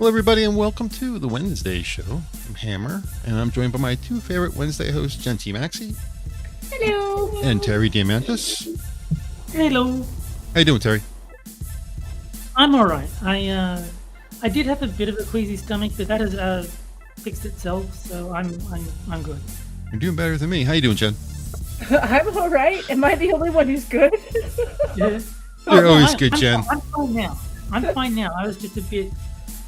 Hello, everybody, and welcome to the Wednesday show. I'm Hammer, and I'm joined by my two favorite Wednesday hosts, Jen T. Maxey. Hello. And Terry Diamantis. Hello. How you doing, Terry? I'm all right. I did have a bit of a queasy stomach, but that has fixed itself, so I'm good. You're doing better than me. How you doing, Jen? I'm all right. Am I the only one who's good? Yeah. You're always good, Jen. I'm fine now. I'm fine now. I was just a bit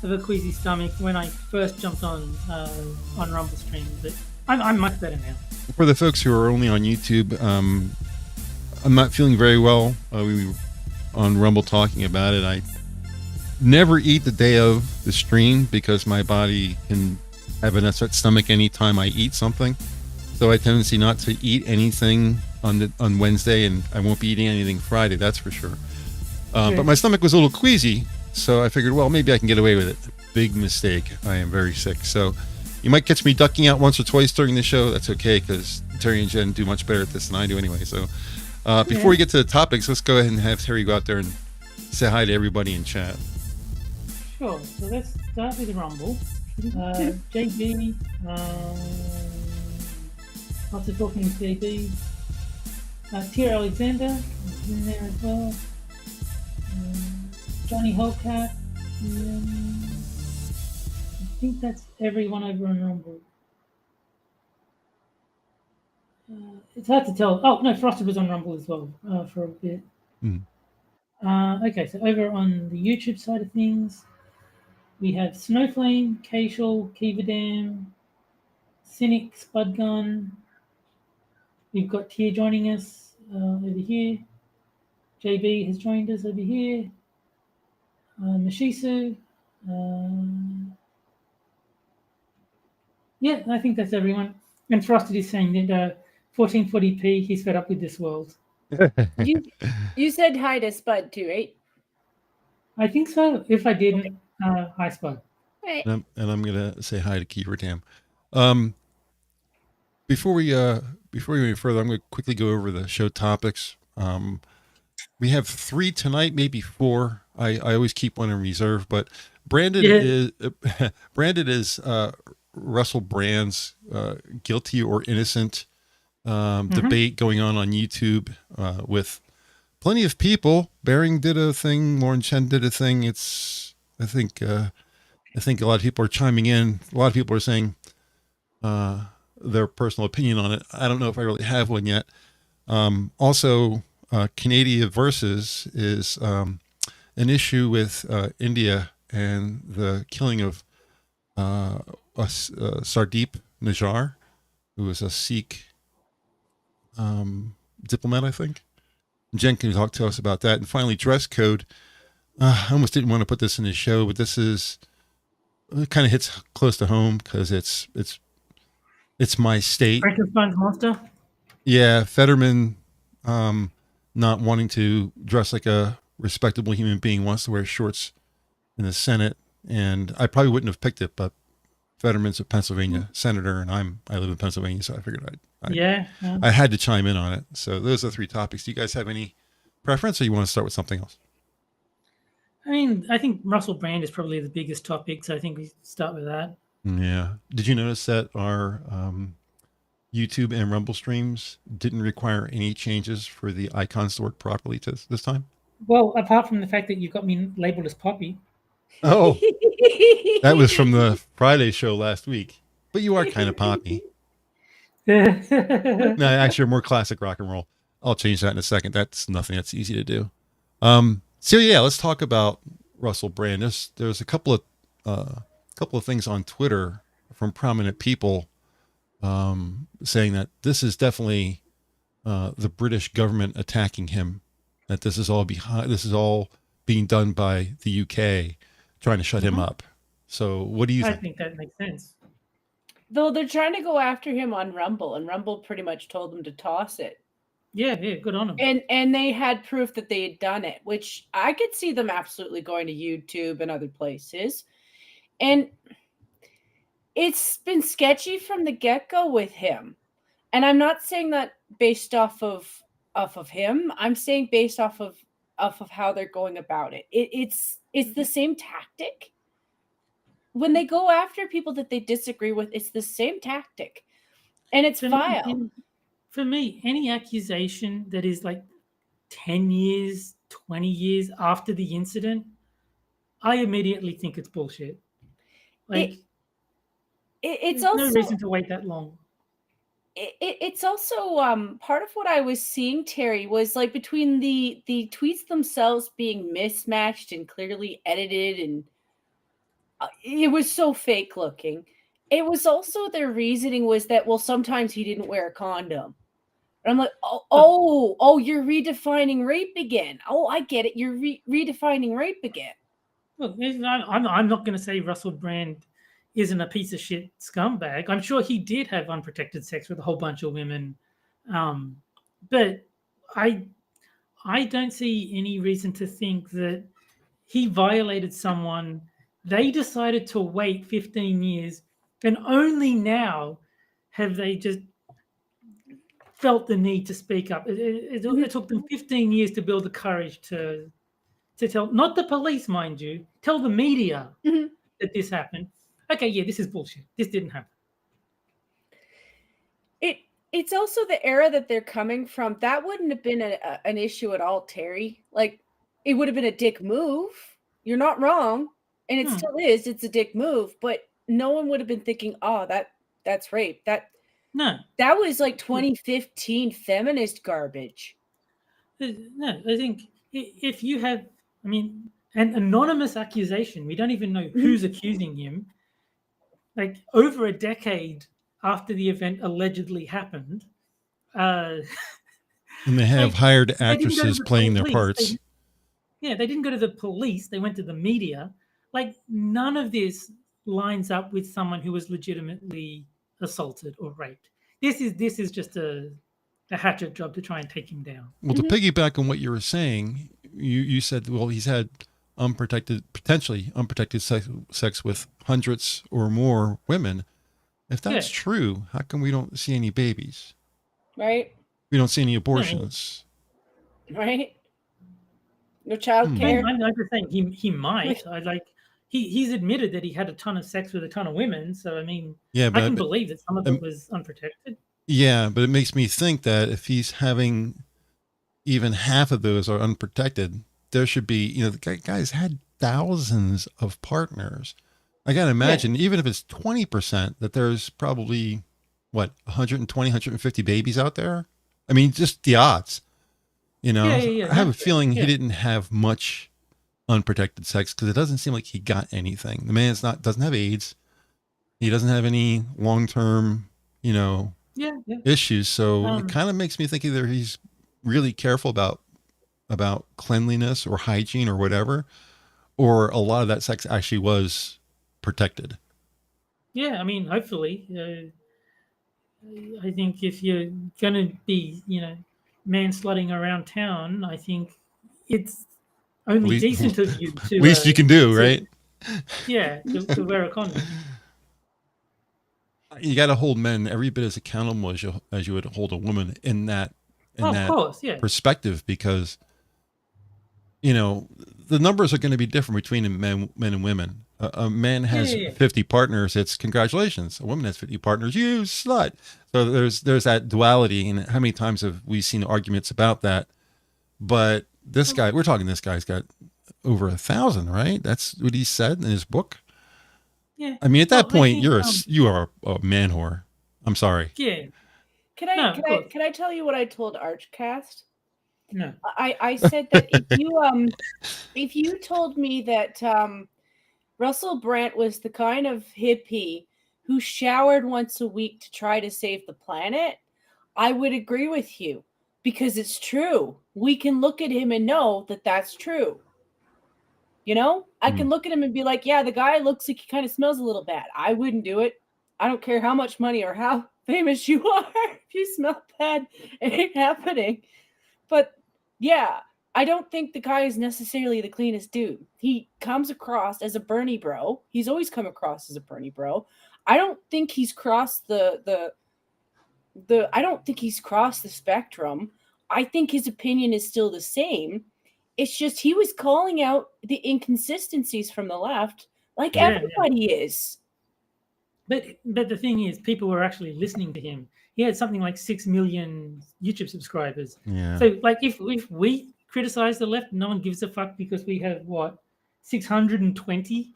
of a queasy stomach when I first jumped on Rumble stream, but I'm much better now. For the folks who are only on YouTube, I'm not feeling very well. We were on Rumble talking about it. I never eat the day of the stream because my body can have an upset stomach anytime I eat something. So I have a tendency not to eat anything on Wednesday, and I won't be eating anything Friday, that's for sure. But my stomach was a little queasy, so I figured, well, maybe I can get away with it. Big mistake. I am very sick. So you might catch me ducking out once or twice during the show. That's okay, because Terry and Jen do much better at this than I do anyway. So before we get to the topics, let's go ahead and have Terry go out there and say hi to everybody in chat. Sure. So let's start with Rumble. JB, lots of talking with JB. THUR Alexander is in there as well. Johnny Hellcat. I think that's everyone over on Rumble. It's hard to tell. Oh, no, Frosted was on Rumble as well for a bit. Okay, so over on the YouTube side of things, we have Snowflame, Casual, Kivadam, Cynic, Spudgun. We've got Tier joining us over here. JB has joined us over here. Mashisu. Yeah, I think that's everyone. And Frosted is saying that 1440p, he's fed up with this world. You said hi to Spud too, right? I think so. If I didn't, hi Spud. Right. And I'm going to say hi to Kiefer Before we go any further, I'm going to quickly go over the show topics. We have 3 tonight, maybe 4. I always keep one in reserve, but Brandon is Russell Brand's guilty or innocent debate going on YouTube with plenty of people. Bering did a thing, Lauren Chen did a thing. I think a lot of people are chiming in. A lot of people are saying their personal opinion on it. I don't know if I really have one yet. Also, Canadia versus is an issue with India and the killing of Sardeep Najar, who was a Sikh diplomat, I think. Jen can talk to us about that. And finally, dress code. I almost didn't want to put this in the show, but it kind of hits close to home because it's my state. Frankenstein's monster. Yeah, Fetterman not wanting to dress like a respectable human being, wants to wear shorts in the Senate, and I probably wouldn't have picked it, but Fetterman's a Pennsylvania senator, and I live in Pennsylvania, so I figured I had to chime in on it. So those are 3 topics. Do you guys have any preference, or you want to start with something else? I mean, I think Russell Brand is probably the biggest topic, so I think we start with that. Yeah. Did you notice that our YouTube and Rumble streams didn't require any changes for the icons to work properly this time? Well, apart from the fact that you've got me labeled as Poppy. Oh, that was from the Friday show last week. But you are kind of Poppy. No, actually, you're more classic rock and roll. I'll change that in a second. That's nothing that's easy to do. So yeah, let's talk about Russell Brand. There's a couple of things on Twitter from prominent people saying that this is definitely the British government attacking him. That this is all being done by the UK trying to shut him up. So what do you think? I think that makes sense. Though they're trying to go after him on Rumble, and Rumble pretty much told them to toss it. Yeah, good on them. And they had proof that they had done it, which I could see them absolutely going to YouTube and other places. And it's been sketchy from the get-go with him. And I'm not saying that based off of him. I'm saying based off of how they're going about it. It's the same tactic. when they go after people that they disagree with, it's the same tactic, and it's vile. For me, any accusation that is like 10 years, 20 years after the incident, I immediately think it's bullshit. Like, it's there's also no reason to wait that long. It's also part of what I was seeing, Terry, was like between the tweets themselves being mismatched and clearly edited, and it was so fake looking. It was also their reasoning was that, well, sometimes he didn't wear a condom. And I'm like, oh, you're redefining rape again. Oh, I get it. You're redefining rape again. Look, I'm not going to say Russell Brand isn't a piece of shit scumbag. I'm sure he did have unprotected sex with a whole bunch of women, but I don't see any reason to think that he violated someone. They decided to wait 15 years, and only now have they just felt the need to speak up. It took them 15 years to build the courage to tell, not the police, mind you, tell the media that this happened. Okay, yeah, this is bullshit. This didn't happen. It's also the era that they're coming from. That wouldn't have been an issue at all, Terry. Like, it would have been a dick move. You're not wrong, and it still is. It's a dick move, but no one would have been thinking, "Oh, that's rape." That was like 2015 feminist garbage. No, I think if you have, I mean, an anonymous accusation, we don't even know who's accusing him. Like over a decade after the event allegedly happened, and they have hired actresses playing their parts. They didn't go to the police. They went to the media. Like none of this lines up with someone who was legitimately assaulted or raped. This is just a hatchet job to try and take him down. Well, to piggyback on what you were saying, you said, well, he's had potentially unprotected sex with hundreds or more women. If that's true, how come we don't see any babies? Right. We don't see any abortions. Right. No child care. I'm just saying he might. He's admitted that he had a ton of sex with a ton of women. So I mean, I can believe that some of it was unprotected. Yeah, but it makes me think that if he's having even half of those are unprotected, there should be, the guy's had thousands of partners. I got to imagine, even if it's 20%, that there's probably, 120, 150 babies out there? I mean, just the odds. I have a feeling he didn't have much unprotected sex because it doesn't seem like he got anything. The man doesn't have AIDS. He doesn't have any long-term, issues. So it kind of makes me think either he's really careful about cleanliness or hygiene or whatever, or a lot of that sex actually was protected. Yeah, I mean, hopefully. I think if you're going to be, man-slutting around town, I think it's only decent of you to... least you can do, right? Yeah, to wear a condom. You got to hold men every bit as accountable as you would hold a woman in that perspective, because the numbers are going to be different between men and women. A man has 50 partners. It's congratulations. A woman has 50 partners. You slut. So there's that duality. And how many times have we seen arguments about that? But this guy, this guy's got over 1,000, right? That's what he said in his book. Yeah. I mean, at that point, you are a man whore. I'm sorry. Yeah. Can I tell you what I told Archcast? No. I said that if you told me that Russell Brand was the kind of hippie who showered once a week to try to save the planet, I would agree with you, because it's true. We can look at him and know that that's true. I can look at him and be like, yeah, the guy looks like he kind of smells a little bad. I wouldn't do it. I don't care how much money or how famous you are. If you smell bad, it ain't happening. But yeah, I don't think the guy is necessarily the cleanest dude. He comes across as a Bernie bro. He's always come across as a Bernie bro. I don't think he's crossed I don't think he's crossed the spectrum. I think his opinion is still the same. It's just he was calling out the inconsistencies from the left like Yeah, everybody is. But the thing is, people were actually listening to him. He had something like 6 million YouTube subscribers. Yeah. So, like, if we criticize the left, no one gives a fuck because we have what 620,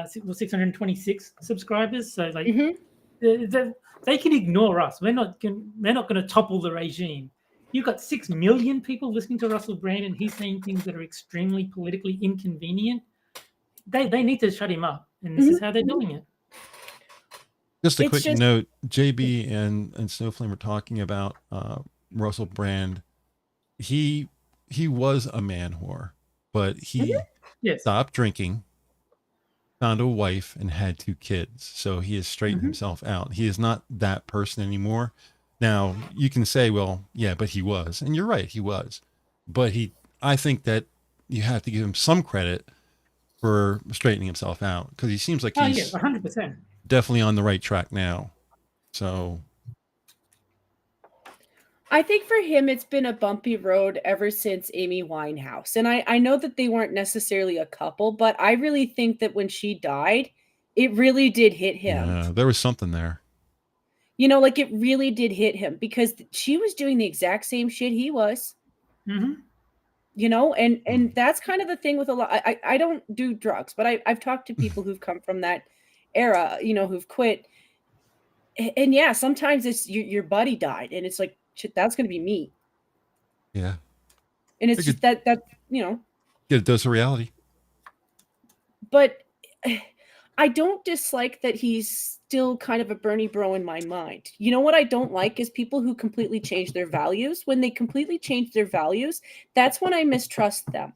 626 subscribers. So, like, Mhm. they can ignore us. We're not going to topple the regime. You've got 6 million people listening to Russell Brand, and he's saying things that are extremely politically inconvenient. They need to shut him up, and this is how they're doing it. Just a It's quick just- note, JB and Snowflame were talking about Russell Brand. He was a man whore, but he Yes. stopped drinking, found a wife, and had 2 kids. So he has straightened himself out. He is not that person anymore. Now, you can say, well, yeah, but he was. And you're right, he was. But I think that you have to give him some credit for straightening himself out, because he seems like he's 100%. definitely on the right track now. So I think for him, it's been a bumpy road ever since Amy Winehouse. And I know that they weren't necessarily a couple, but I really think that when she died, it really did hit him. yeah, there was something there. You know, like it really did hit him because she was doing the exact same shit he was. Mm-hmm. You know, and that's kind of the thing with a lot. I don't do drugs, but I've talked to people who've come from that era, you know, who've quit. And yeah, sometimes it's your buddy died, and it's like, shit, that's going to be me. Yeah. And it's just that, you know. Get a dose of reality. But I don't dislike that he's still kind of a Bernie bro in my mind. You know what I don't like is people who completely change their values. When they completely change their values, that's when I mistrust them.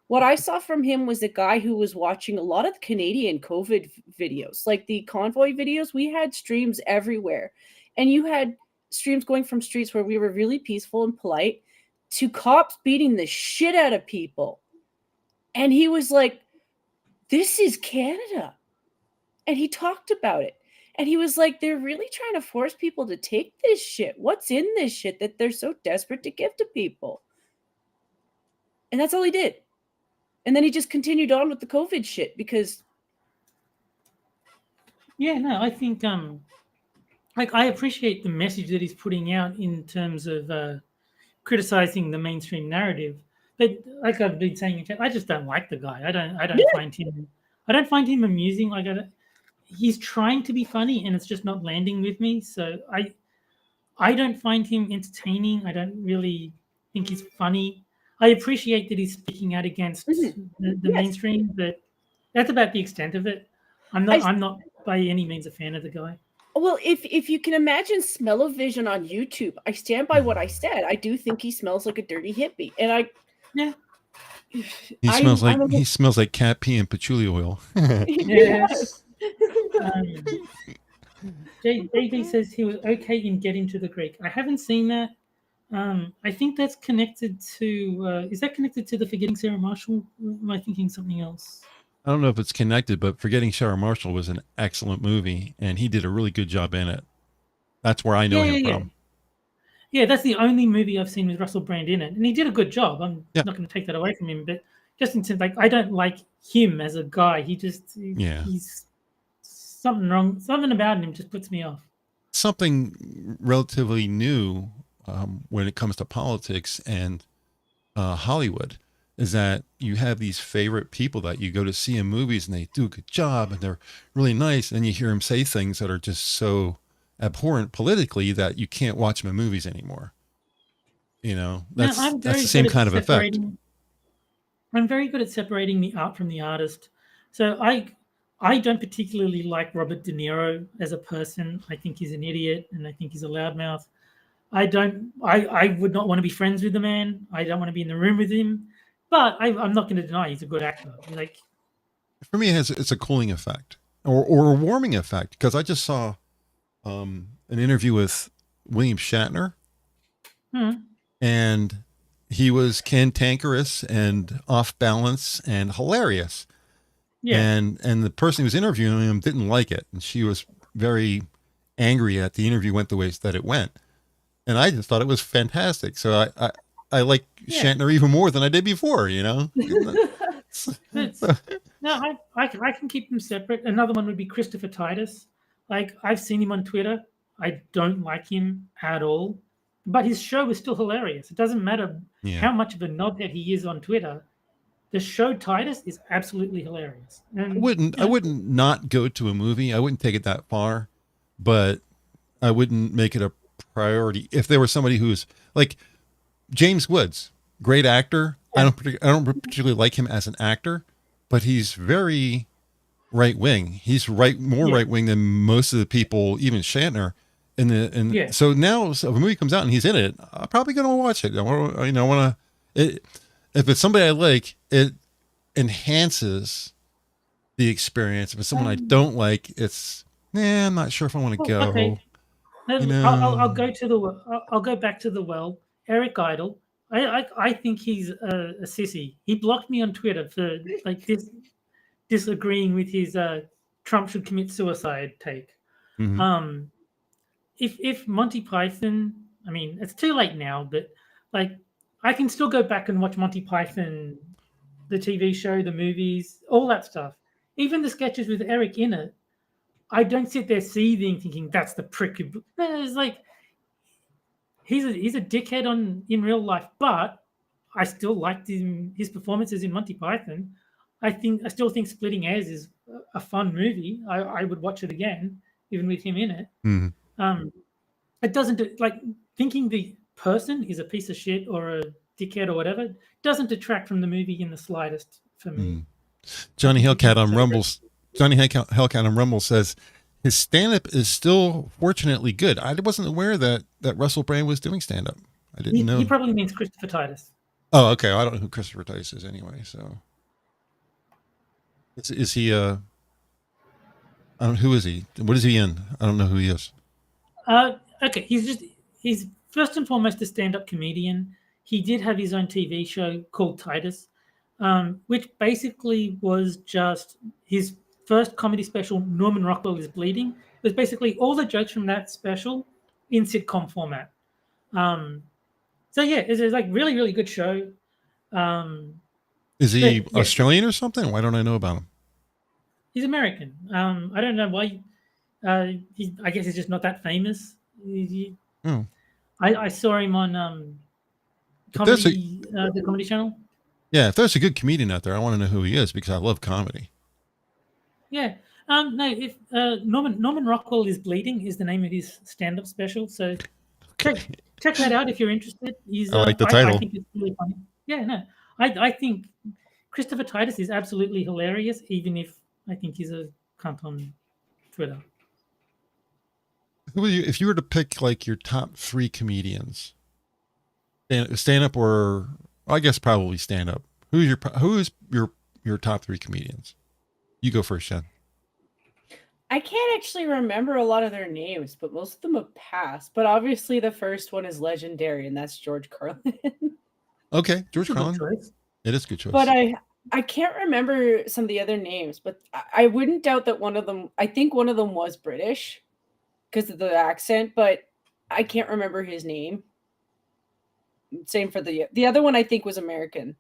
What I saw from him was a guy who was watching a lot of the Canadian COVID videos, like the convoy videos. We had streams everywhere. And you had streams going from streets where we were really peaceful and polite to cops beating the shit out of people. And he was like, this is Canada. And he talked about it. And he was like, they're really trying to force people to take this shit. What's in this shit that they're so desperate to give to people? And that's all he did. And then he just continued on with the COVID shit because. Yeah, no, I think like I appreciate the message that he's putting out in terms of criticizing the mainstream narrative. But like I've been saying in chat, I just don't like the guy. I don't find him amusing. Like he's trying to be funny and it's just not landing with me. So I don't find him entertaining. I don't really think he's funny. I appreciate that he's speaking out against the mainstream, but that's about the extent of it. I'm not by any means a fan of the guy. Well, if you can imagine smell-o-vision on YouTube, I stand by what I said. I do think he smells like a dirty hippie, and he smells like cat pee and patchouli oil. Yes. JD says he was okay in Get Into the Greek. I haven't seen that. I think that's connected to. Is that connected to the Forgetting Sarah Marshall? Or am I thinking something else? I don't know if it's connected, but Forgetting Sarah Marshall was an excellent movie, and he did a really good job in it. That's where I know him from. Yeah, that's the only movie I've seen with Russell Brand in it, and he did a good job. I'm not going to take that away from him, but just in terms, like, I don't like him as a guy. He's something wrong. Something about him just puts me off. Something relatively new when it comes to politics and Hollywood is that you have these favorite people that you go to see in movies and they do a good job and they're really nice. And you hear them say things that are just so abhorrent politically that you can't watch them in movies anymore. You know, that's the same kind of effect. I'm very good at separating the art from the artist. So I don't particularly like Robert De Niro as a person. I think he's an idiot and I think he's a loudmouth. I would not want to be friends with the man. I don't want to be in the room with him. But I'm not going to deny he's a good actor. Like, for me, it's a cooling effect or a warming effect, because I just saw an interview with William Shatner, and he was cantankerous and off balance and hilarious. Yeah. And the person who was interviewing him didn't like it, and she was very angry that the interview went the way that it went. And I just thought it was fantastic. So I like Shatner even more than I did before, you know? No, I can keep them separate. Another one would be Christopher Titus. Like, I've seen him on Twitter. I don't like him at all, but his show is still hilarious. It doesn't matter how much of a knobhead he is on Twitter. The show Titus is absolutely hilarious. And I wouldn't not go to a movie. I wouldn't take it that far, but I wouldn't make it a priority. If there was somebody who's like James Woods, great actor. I don't particularly like him as an actor, but he's very right wing. He's more right wing than most of the people, even Shatner. So now, if a movie comes out and he's in it, I'm probably going to watch it. I want to. If it's somebody I like, it enhances the experience. If it's someone I don't like, it's I'm not sure if I want to go. Okay. I'll go to the. I'll go back to the well. Eric Idle. I think he's a sissy. He blocked me on Twitter for like disagreeing with his Trump should commit suicide take. Mm-hmm. If Monty Python, I mean, it's too late now, but like I can still go back and watch Monty Python, the TV show, the movies, all that stuff. Even the sketches with Eric in it, I don't sit there seething thinking that's the prick. It's like he's a dickhead in real life, but I still liked his performances in Monty Python. I still think Splitting Hairs is a fun movie. I would watch it again, even with him in it. Mm-hmm. It doesn't like thinking the person is a piece of shit or a dickhead or whatever doesn't detract from the movie in the slightest for me. Johnny Hellcat on Rumble says his stand-up is still fortunately good. I wasn't aware that Russell Brand was doing stand-up. I didn't know. He probably means Christopher Titus. Oh, okay. I don't know who Christopher Titus is anyway. So is he? I don't. Who is he? What is he in? I don't know who he is. Okay, he's first and foremost a stand-up comedian. He did have his own TV show called Titus, which basically was just his first comedy special, Norman Rockwell is Bleeding. It was basically all the jokes from that special in sitcom format. So yeah, it's like really, really good show. Is he Australian or something? Why don't I know about him? He's American. I don't know why. I guess he's just not that famous. I saw him on comedy, the Comedy Channel. Yeah, if there's a good comedian out there, I want to know who he is because I love comedy. Yeah. No, if Norman Rockwell is Bleeding is the name of his stand-up special. So check that out if you're interested. I like the title. I think it's really funny. Yeah, no. I think Christopher Titus is absolutely hilarious, even if I think he's a cunt on Twitter. If you were to pick like your top 3 comedians, stand-up or I guess probably stand-up, who is your top 3 comedians? You go first, Jen. I can't actually remember a lot of their names, but most of them have passed. But obviously the first one is legendary, and that's George Carlin. Okay, George Carlin. It is a good choice. But I can't remember some of the other names, but I wouldn't doubt that one of them, I think one of them was British because of the accent, but I can't remember his name. Same for the other one, I think was American.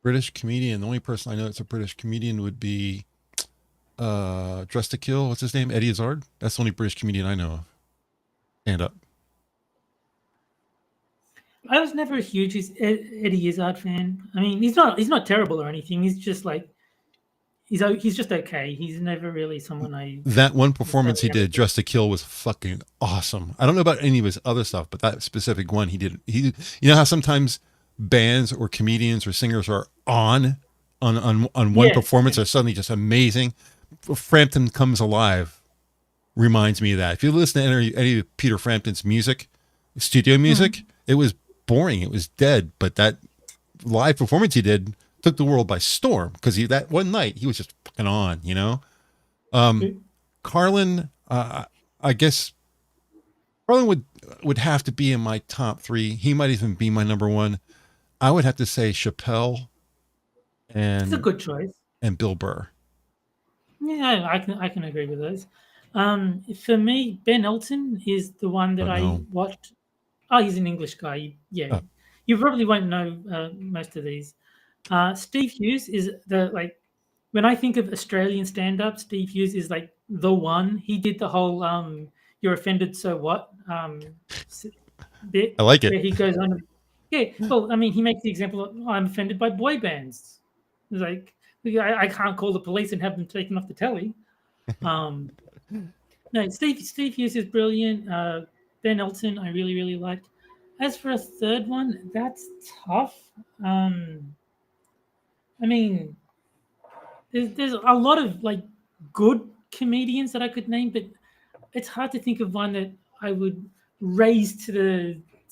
British comedian. The only person I know that's a British comedian would be Dressed to Kill. What's his name? Eddie Izzard. That's the only British comedian I know of. Stand up. I was never a huge Eddie Izzard fan. I mean, he's not terrible or anything. He's just like he's just okay. He's never really someone That one performance he did, Dressed to Kill, was fucking awesome. I don't know about any of his other stuff, but that specific one he did. You know how sometimes bands or comedians or singers are on one performance are suddenly just amazing. Frampton Comes Alive reminds me of that. If you listen to any of Peter Frampton's music, studio music, it was boring. It was dead. But that live performance he did took the world by storm because that one night he was just fucking on, you know? Carlin, I guess Carlin would have to be in my top 3. He might even be my number 1. I would have to say Chappelle It's a good choice. And Bill Burr. Yeah, I can agree with those. For me, Ben Elton is the one that I watched. Oh, he's an English guy. Yeah, you probably won't know most of these. Steve Hughes is when I think of Australian stand-up, Steve Hughes is like the one. He did the whole "you're offended, so what" bit I like it. where he goes on. Yeah, well, I mean, he makes the example of, I'm offended by boy bands. It's like, I can't call the police and have them taken off the telly. No, Steve Hughes is brilliant. Ben Elton, I really, really liked. As for a third one, that's tough. I mean, there's a lot of like good comedians that I could name, but it's hard to think of one that I would raise to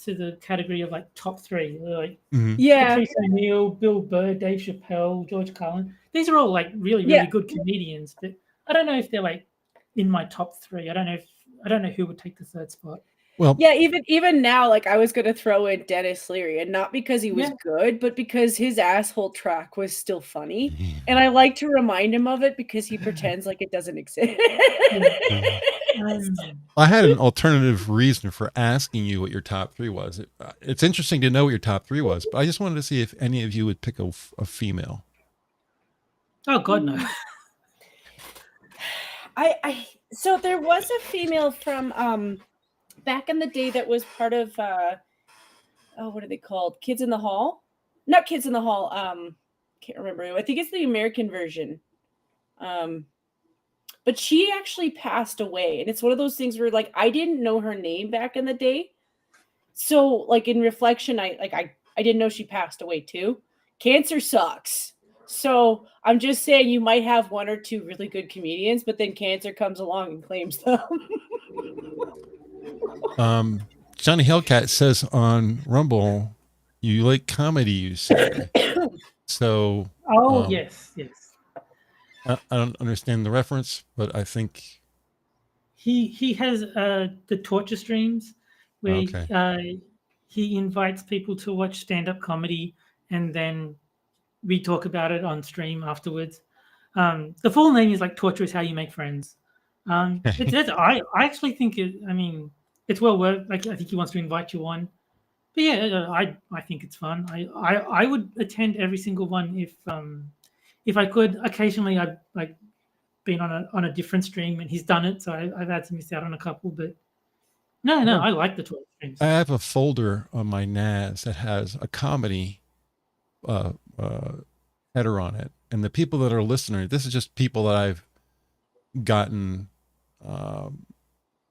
the category of like top three. Like Yeah. Patrice O'Neill, Bill Burr, Dave Chappelle, George Carlin. These are all like really, really good comedians, but I don't know if they're like in my top three. I don't know who would take the third spot. Well, yeah, even now, like I was gonna throw in Dennis Leary, and not because he was good, but because his asshole track was still funny, and I like to remind him of it because he pretends like it doesn't exist. I had an alternative reason for asking you what your top three was. It's interesting to know what your top three was, but I just wanted to see if any of you would pick a female. Oh God, no. So there was a female from back in the day that was part of what are they called? Kids in the Hall? Not Kids in the Hall. Can't remember. I think it's the American version. But she actually passed away, and it's one of those things where like I didn't know her name back in the day. So like in reflection, I didn't know she passed away too. Cancer sucks. So I'm just saying you might have one or two really good comedians, but then cancer comes along and claims them. Johnny Hellcat says on Rumble, you like comedy, you say. So yes. I don't understand the reference, but I think he has the torture streams where he invites people to watch stand-up comedy, and then we talk about it on stream afterwards. The full name is like Torture is How You Make Friends. I actually think it's well worth. Like I think he wants to invite you on. But yeah, I think it's fun. I would attend every single one if I could. Occasionally, I've like been on a different stream and he's done it, so I've had to miss out on a couple. But no, I like the Twitch streams. I have a folder on my NAS that has a comedy header on it, and the people that are listening, this is just people that I've gotten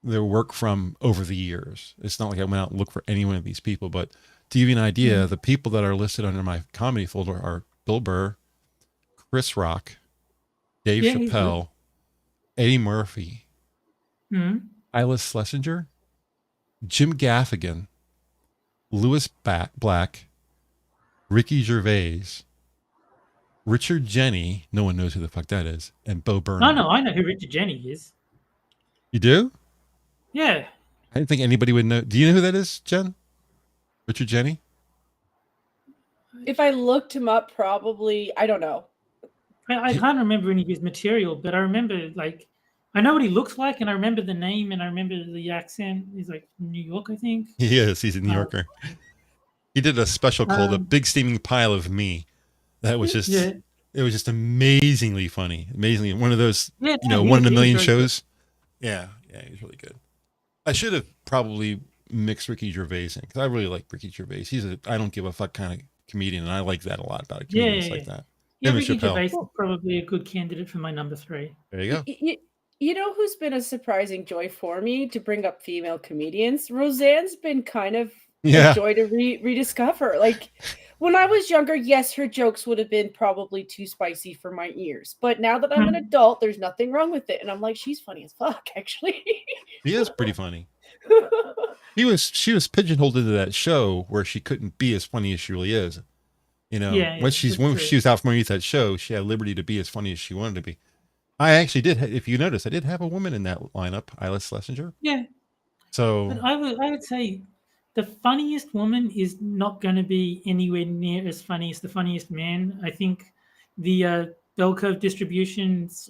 their work from over the years. It's not like I went out and looked for any one of these people, but to give you an idea, the people that are listed under my comedy folder are Bill Burr, Chris Rock, Dave Chappelle, Eddie Murphy, Isla Schlesinger, Jim Gaffigan, Louis Black, Ricky Gervais, Richard Jenny, no one knows who the fuck that is, and Bo Burnham. No, I know who Richard Jenny is. You do? Yeah. I didn't think anybody would know. Do you know who that is, Jen? Richard Jenny? If I looked him up, probably, I don't know. I can't remember any of his material, but I remember, like, I know what he looks like, and I remember the name, and I remember the accent. He's like from New York, I think. He is. He's a New Yorker. He did a special called "A Big Steaming Pile of Me." That was just, it was just amazingly funny. Amazingly, one of those, one in a million shows. Good. Yeah, he's really good. I should have probably mixed Ricky Gervais in, because I really like Ricky Gervais. He's I don't give a fuck kind of comedian, and I like that a lot about comedians like that. Yeah, Ricky Gervais is probably a good candidate for my number 3. There you go. You know who's been a surprising joy for me to bring up female comedians? Roseanne's been kind of a joy to rediscover. Like, when I was younger, yes, her jokes would have been probably too spicy for my ears. But now that I'm an adult, there's nothing wrong with it. And I'm like, she's funny as fuck, actually. She is pretty funny. She was pigeonholed into that show where she couldn't be as funny as she really is. When she was out from underneath that show, she had liberty to be as funny as she wanted to be. I actually did. If you notice, I did have a woman in that lineup, Isla Schlesinger. Yeah. So but I would say the funniest woman is not going to be anywhere near as funny as the funniest man. I think the bell curve distribution's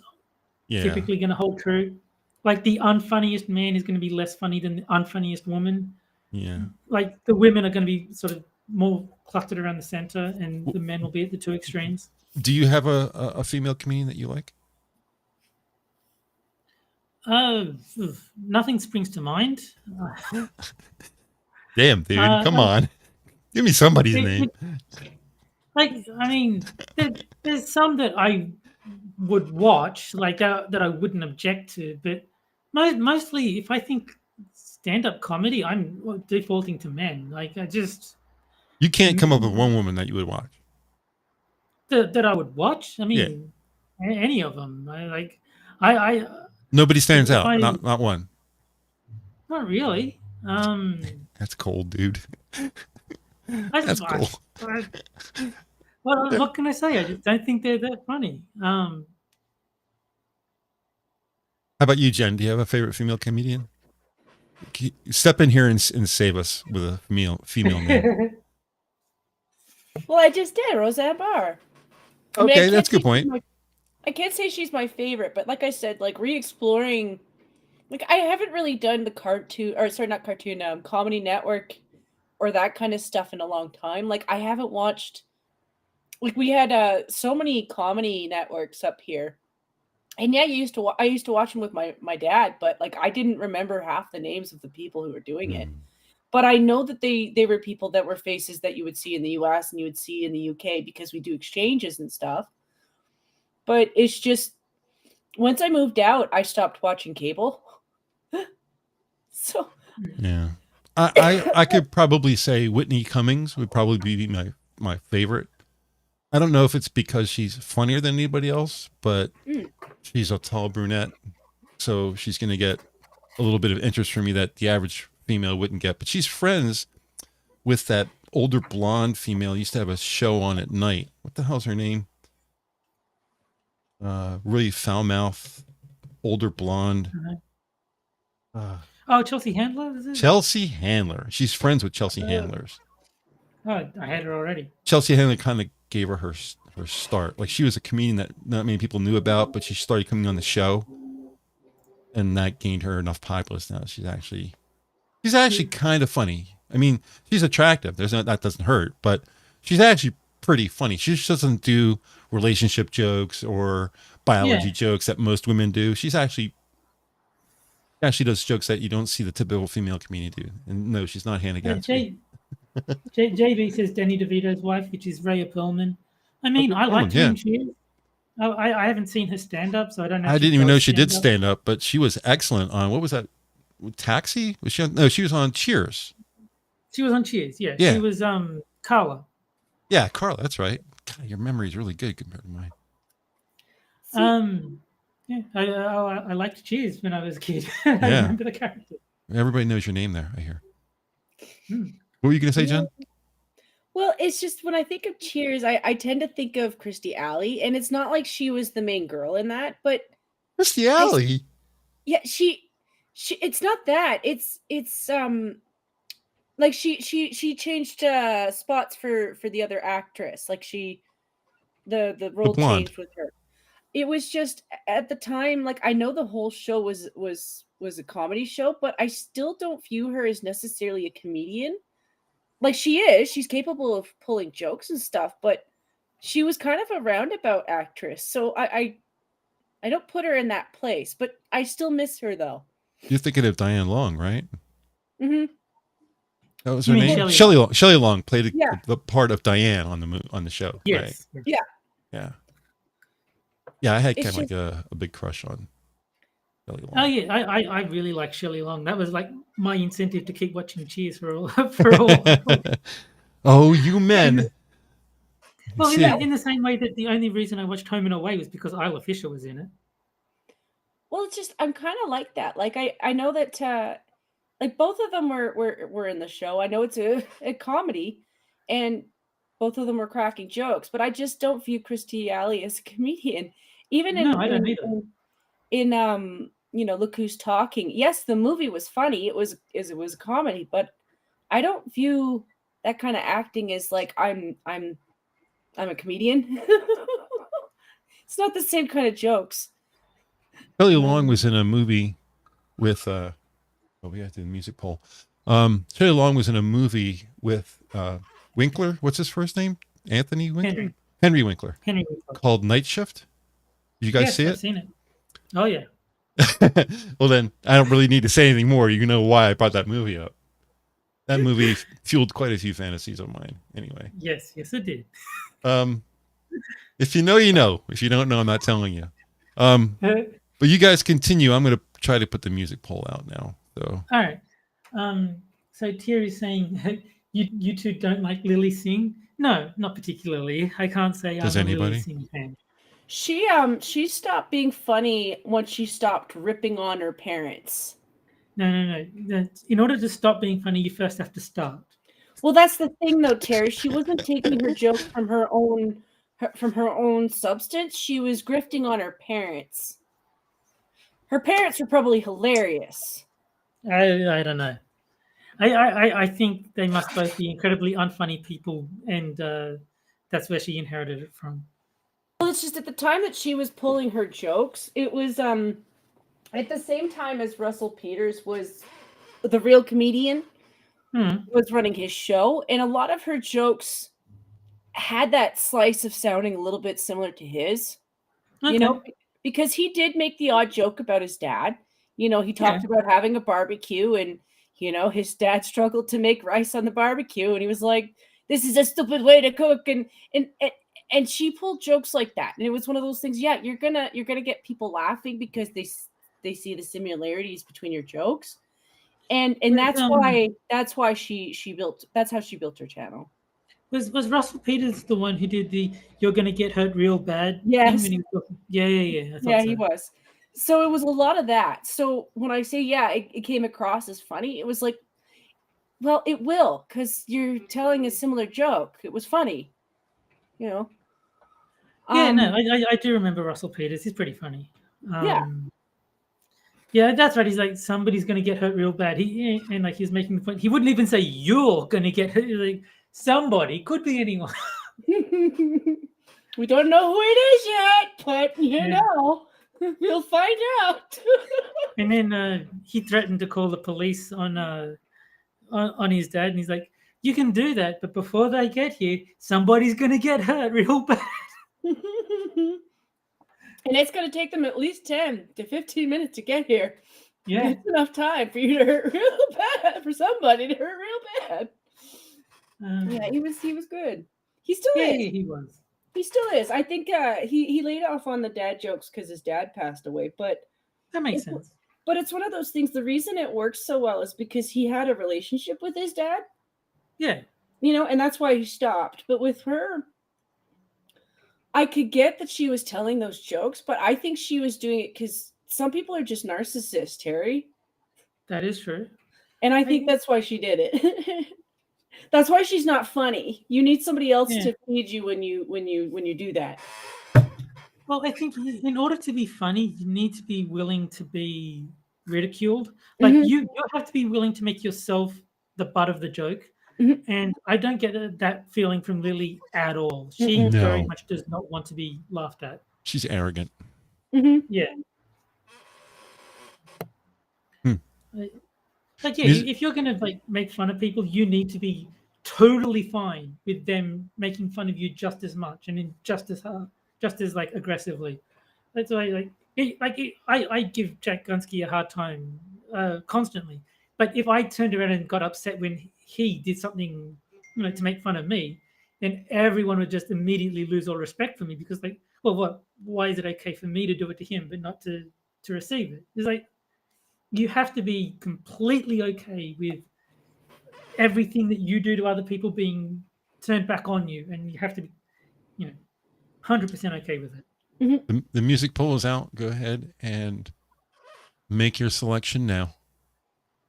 typically going to hold true. Like, the unfunniest man is going to be less funny than the unfunniest woman. Yeah. Like, the women are going to be sort of more clustered around the center, and the men will be at the two extremes. Do you have a female comedian that you like? Nothing springs to mind. Damn, dude, come on. Give me somebody's name. Like, I mean, there's some that I would watch, like that I wouldn't object to, but mostly, if I think stand-up comedy, I'm defaulting to men. Like, You can't come up with one woman that you would watch. That I would watch. I mean, any of them. Nobody stands out. Not one. Not really. That's cold, dude. That's cool. What can I say? I just don't think they're that funny. How about you, Jen? Do you have a favorite female comedian? Step in here and save us with a female name. Well, I just did, Roseanne Barr. Okay, that's a good point. I can't say she's my favorite, but like I said, like re-exploring, like I haven't really done the Comedy Network or that kind of stuff in a long time. Like I haven't watched, like we had so many comedy networks up here. And yeah, I used to watch them with my dad, but like I didn't remember half the names of the people who were doing it. But I know that they were people that were faces that you would see in the US and you would see in the UK because we do exchanges and stuff. But it's just, once I moved out, I stopped watching cable. So yeah, I could probably say Whitney Cummings would probably be my favorite. I don't know if it's because she's funnier than anybody else, but she's a tall brunette, so she's going to get a little bit of interest from me that the average female wouldn't get. But she's friends with that older blonde female. Used to have a show on at night. What the hell's her name? Really foul mouth, older blonde. Chelsea Handler, is it? Chelsea Handler. She's friends with Chelsea Handlers. Oh, I had her already. Chelsea Handler kind of gave her start. Like she was a comedian that not many people knew about, but she started coming on the show, and that gained her enough populace. Now she's actually kind of funny. I mean, she's attractive. That doesn't hurt, but she's actually pretty funny. She just doesn't do relationship jokes or biology jokes that most women do. She actually does jokes that you don't see the typical female comedian do. And no, she's not Hannah Gadsby. JB says Danny DeVito's wife, which is Rhea Perlman. I mean, I like her in Cheers. I haven't seen her stand up, so I don't know. I didn't even know she did stand up, but she was excellent on, what was that? Taxi? Was she on? No, she was on Cheers. She was on Cheers. Yeah. She was Carla. Yeah, Carla. That's right. God, your memory is really good compared to mine. Yeah, I liked Cheers when I was a kid. I remember the character. Everybody knows your name there, I hear. What were you going to say, Jen? Well, it's just when I think of Cheers, I tend to think of Kirstie Alley, and it's not like she was the main girl in that, but Kirstie Alley. She it's not that. It's like she changed spots for the other actress. Like the role changed with her. It was just at the time, like I know the whole show was a comedy show, but I still don't view her as necessarily a comedian. Like she's capable of pulling jokes and stuff, but she was kind of a roundabout actress. So I don't put her in that place, but I still miss her though. You're thinking of Diane Long, right? Mm-hmm. That was her name. Shelley Long played the part of Diane on the show. Yes. Right? Yeah. I had kind of like a big crush on Shelley Long. Oh yeah, I really like Shelley Long. That was like my incentive to keep watching Cheers for all. Oh, you men. Well, in the same way that the only reason I watched Home and Away was because Isla Fisher was in it. Well, it's just I'm kind of like that. Like I know that like both of them were in the show. I know it's a comedy, and both of them were cracking jokes, but I just don't view Kirstie Alley as a comedian. Even I don't either. In Look Who's Talking. Yes, the movie was funny. It was a comedy, but I don't view that kind of acting as like I'm a comedian. It's not the same kind of jokes. Shelley Long was in a movie with we have to do the music poll. Shelley Long was in a movie with Winkler. What's his first name? Anthony Winkler? Henry Winkler. Henry Winkler. Called Night Shift. You guys Yes, see I've it? seen it. Oh yeah. Well, then I don't really need to say anything more. You know why I brought that movie up. That movie fueled quite a few fantasies of mine. Anyway. Yes, it did. If you know, you know. If you don't know, I'm not telling you. But you guys continue. I'm going to try to put the music poll out now. So. All right. So Thierry is saying you two don't like Lily sing. No, not particularly. I can't say Does I'm anybody? a Lily sing fan. She stopped being funny once she stopped ripping on her parents. No. In order to stop being funny, you first have to start. Well, that's the thing, though, Terry. She wasn't taking her jokes from her own substance. She was grifting on her parents. Her parents were probably hilarious. I don't know. I think they must both be incredibly unfunny people, and that's where she inherited it from. Well, it's just at the time that she was pulling her jokes, it was at the same time as Russell Peters was the real comedian, was running his show, and a lot of her jokes had that slice of sounding a little bit similar to his. Okay. You know, because he did make the odd joke about his dad. You know, he talked about having a barbecue, and you know, his dad struggled to make rice on the barbecue, and he was like, "This is a stupid way to cook," and she pulled jokes like that, and it was one of those things. Yeah, you're gonna get people laughing because they see the similarities between your jokes, and that's why she built. That's how she built her channel. Was Russell Peters the one who did the "you're gonna get hurt real bad"? Yes. Thing when he was, Yeah, he was. So it was a lot of that. So when I say it came across as funny, it was like, well, it will, because you're telling a similar joke. It was funny, you know. I do remember Russell Peters. He's pretty funny. Yeah, that's right. He's like, somebody's going to get hurt real bad. He's making the point. He wouldn't even say you're going to get hurt. Like, somebody, could be anyone. We don't know who it is yet, but you know, we'll find out. And then he threatened to call the police on his dad, and he's like, "You can do that, but before they get here, somebody's going to get hurt real bad." And it's going to take them at least 10 to 15 minutes to get here. Yeah. It's enough time for you to hurt real bad, for somebody to hurt real bad. Yeah, he was good. He still is. Yeah, he was. He still is. I think he laid off on the dad jokes because his dad passed away, but that makes sense. But it's one of those things. The reason it works so well is because he had a relationship with his dad. Yeah. You know, and that's why he stopped. But with her, I could get that she was telling those jokes, but I think she was doing it because some people are just narcissists, Terry. That is true. And I think that's why she did it. That's why she's not funny. You need somebody else to feed you when you do that. Well, I think in order to be funny, you need to be willing to be ridiculed. Like you have to be willing to make yourself the butt of the joke. And I don't get that feeling from Lily at all. She very much does not want to be laughed at. She's arrogant. Yeah. Like, yeah, if you're going to make fun of people, you need to be totally fine with them making fun of you just as much and in just as hard, just as aggressively. That's why I give Jack Gunsky a hard time constantly. But if I turned around and got upset when he did something, to make fun of me, then everyone would just immediately lose all respect for me because why is it okay for me to do it to him but not to receive it? It's like, you have to be completely okay with everything that you do to other people being turned back on you, and you have to be, 100% okay with it. The music poll is out. Go ahead and make your selection now.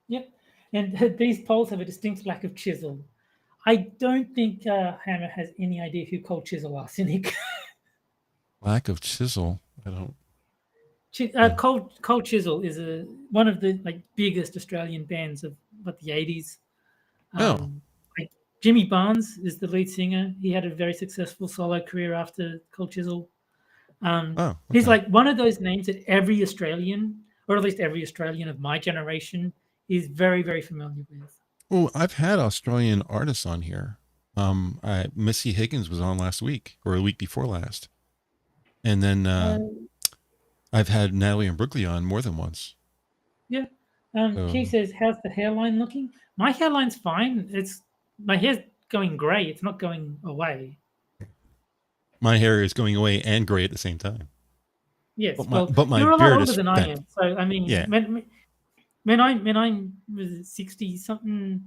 Yep. And these polls have a distinct lack of chisel. I don't think Hammer has any idea who Cold Chisel are, Cynic. Lack of chisel? I don't. Cold Chisel is one of the biggest Australian bands of the 80s. Jimmy Barnes is the lead singer. He had a very successful solo career after Cold Chisel. He's one of those names that every Australian, or at least every Australian of my generation, is very, very familiar with. Oh, I've had Australian artists on here. Missy Higgins was on last week or a week before last. And then I've had Natalie and Brooklyn on more than once. Yeah. Keith says, how's the hairline looking? My hairline's fine. My hair's going gray. It's not going away. My hair is going away and gray at the same time. Yes, but my you're a lot beard older is than I am. So I mean, yeah. When I'm 60 something,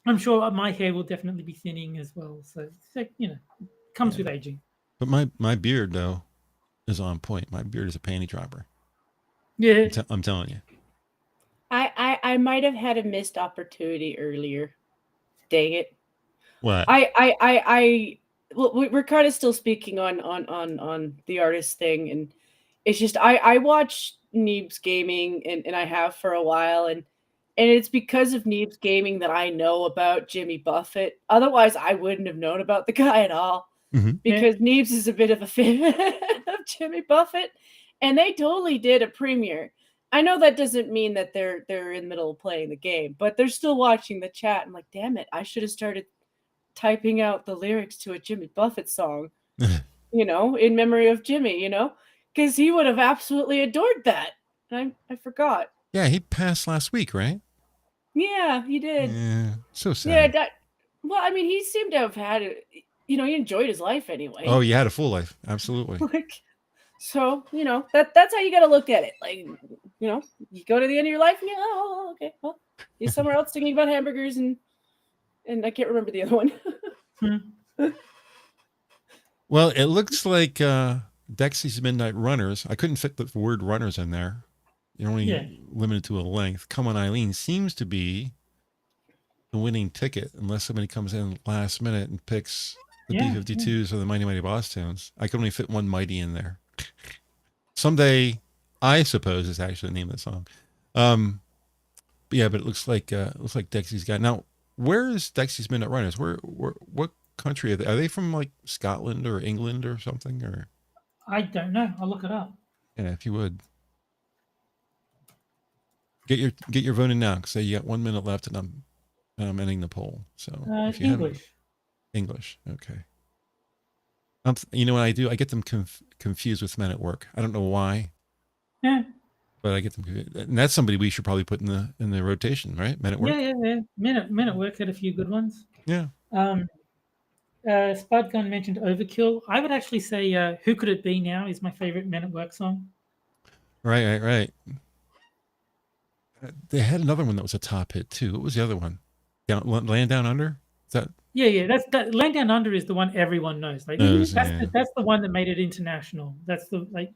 I'm sure my hair will definitely be thinning as well. So you know, it comes with aging. But my beard though is on point. My beard is a panty dropper. Yeah, I'm telling you. I might have had a missed opportunity earlier. Dang it. What? Well, we're kind of still speaking on the artist thing, and it's just I watch Neebs Gaming and I have for a while, and it's because of Neebs Gaming that I know about Jimmy Buffett. Otherwise, I wouldn't have known about the guy at all, because Neebs is a bit of a fan of Jimmy Buffett, and they totally did a premiere. I know that doesn't mean that they're in the middle of playing the game, but they're still watching the chat. I'm like, damn it, I should have started typing out the lyrics to a Jimmy Buffett song, you know, in memory of Jimmy, you know, because he would have absolutely adored that. I forgot. Yeah, he passed last week, right? Yeah, he did. Yeah, so sad. Yeah, well, I mean, he seemed to have had it. You know, he enjoyed his life anyway. Oh, he had a full life, absolutely. Like, so you know that's how you got to look at it. Like, you know, you go to the end of your life and you oh, okay, well, he's somewhere else thinking about hamburgers and I can't remember the other one. Well, it looks like Dexy's Midnight Runners. I couldn't fit the word runners in there. You're only limited to a length. Come On Eileen seems to be the winning ticket, unless somebody comes in last minute and picks the B-52s or the Mighty Mighty Boss tunes. I can only fit one Mighty in there. Someday, I suppose, is actually the name of the song. But yeah, but it looks like Dexy's got. Now, where is Dexy's Midnight Runners? What country are they? Are they from like Scotland or England or something? Or I don't know. I'll look it up. Yeah, if you would. Get your vote in now, because you got 1 minute left, and I'm ending the poll. So if you English, okay. You know what I do? I get them confused with Men at Work. I don't know why. Yeah. But I get them confused. And that's somebody we should probably put in the rotation, right? Men at Work. Yeah. Men at Work had a few good ones. Yeah. Spudgun mentioned Overkill. I would actually say Who Could It Be Now is my favorite Men at Work song. Right. They had another one that was a top hit too. What was the other one? Land Down Under? Is that? Yeah. That's Land Down Under is the one everyone knows. Like that's the one that made it international. That's the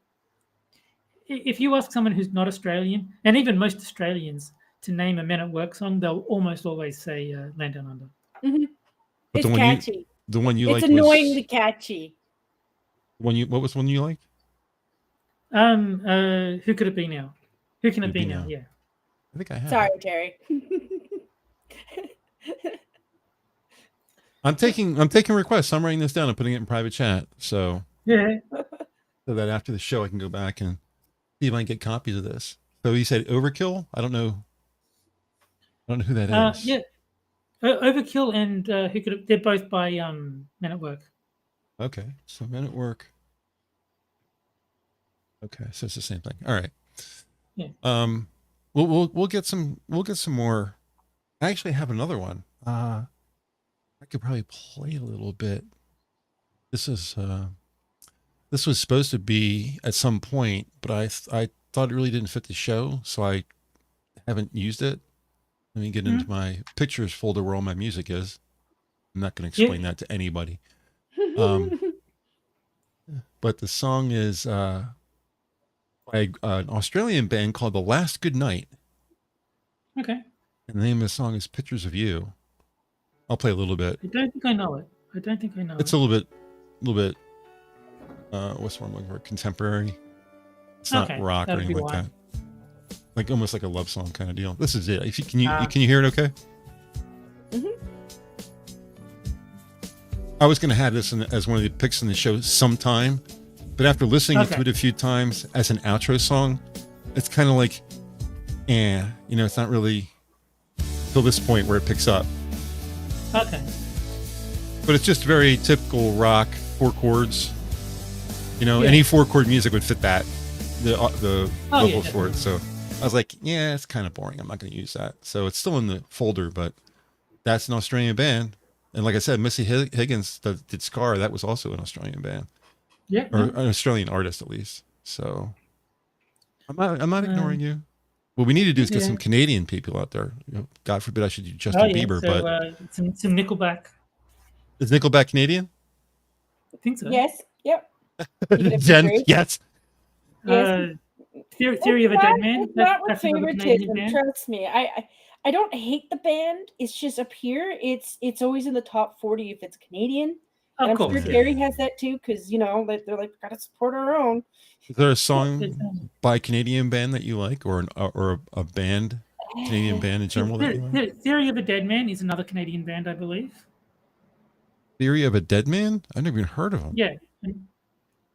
if you ask someone who's not Australian, and even most Australians, to name a Men at Work song, they'll almost always say Land Down Under. Mm-hmm. It's catchy. The one you liked. It's annoyingly catchy. What was one you liked? Who Could It Be Now? Who Can It Be Now? Yeah. I think I have. Sorry, Terry. I'm taking requests. I'm writing this down and putting it in private chat. So so that after the show I can go back and see if I can get copies of this. So you said Overkill? I don't know who that is. Yeah. Overkill and Who Could It, they're both by Men at Work. Okay. So Men at Work. Okay, so it's the same thing. All right. Yeah. We'll get some more. I actually have another one. I could probably play a little bit. This was supposed to be at some point, but I thought it really didn't fit the show, so I haven't used it. Let me get into my pictures folder where all my music is. I'm not going to explain that to anybody. But the song is by an Australian band called The Last Good Night. Okay. And the name of the song is Pictures of You. I'll play a little bit. I don't think I know it. It's a little bit what's the word for contemporary. It's not rock or anything like that. Like almost like a love song kind of deal. This is it. Can you hear it okay? Mm-hmm. I was going to have this as one of the picks in the show sometime, but after listening to it a few times as an outro song, it's kind of like, it's not really till this point where it picks up. Okay. But it's just very typical rock, 4 chords. You know, Yeah. any 4-chord music would fit that, the Oh, yeah, vocals for it. So I was like, yeah, it's kind of boring. I'm not going to use that. So it's still in the folder, but that's an Australian band. And like I said, Missy Higgins that did Scar. That was also an Australian band, Yeah. or No. an Australian artist at least. So I'm not ignoring Um, you. What we need to do is get yeah. some Canadian people out there. You know, God forbid I should do Justin Bieber, So but some Nickelback. is Nickelback Canadian? I think so. Yes. Yep. Even if Jen, you're- yes. Yes. Theory of a Dead Man. It's not with That's another Canadian favoritism. band. Trust me. I don't hate the band. It's just up here. It's always in the top 40 if it's Canadian. And Of I'm course. sure Yeah. Gary has that too, because you know they're like, gotta support our own. Is there a song by a Canadian band that you like, or a band, Canadian band in general that you like? Theory of a Dead Man is another Canadian band, I believe. Theory of a Dead Man? I've never even heard of them. Yeah,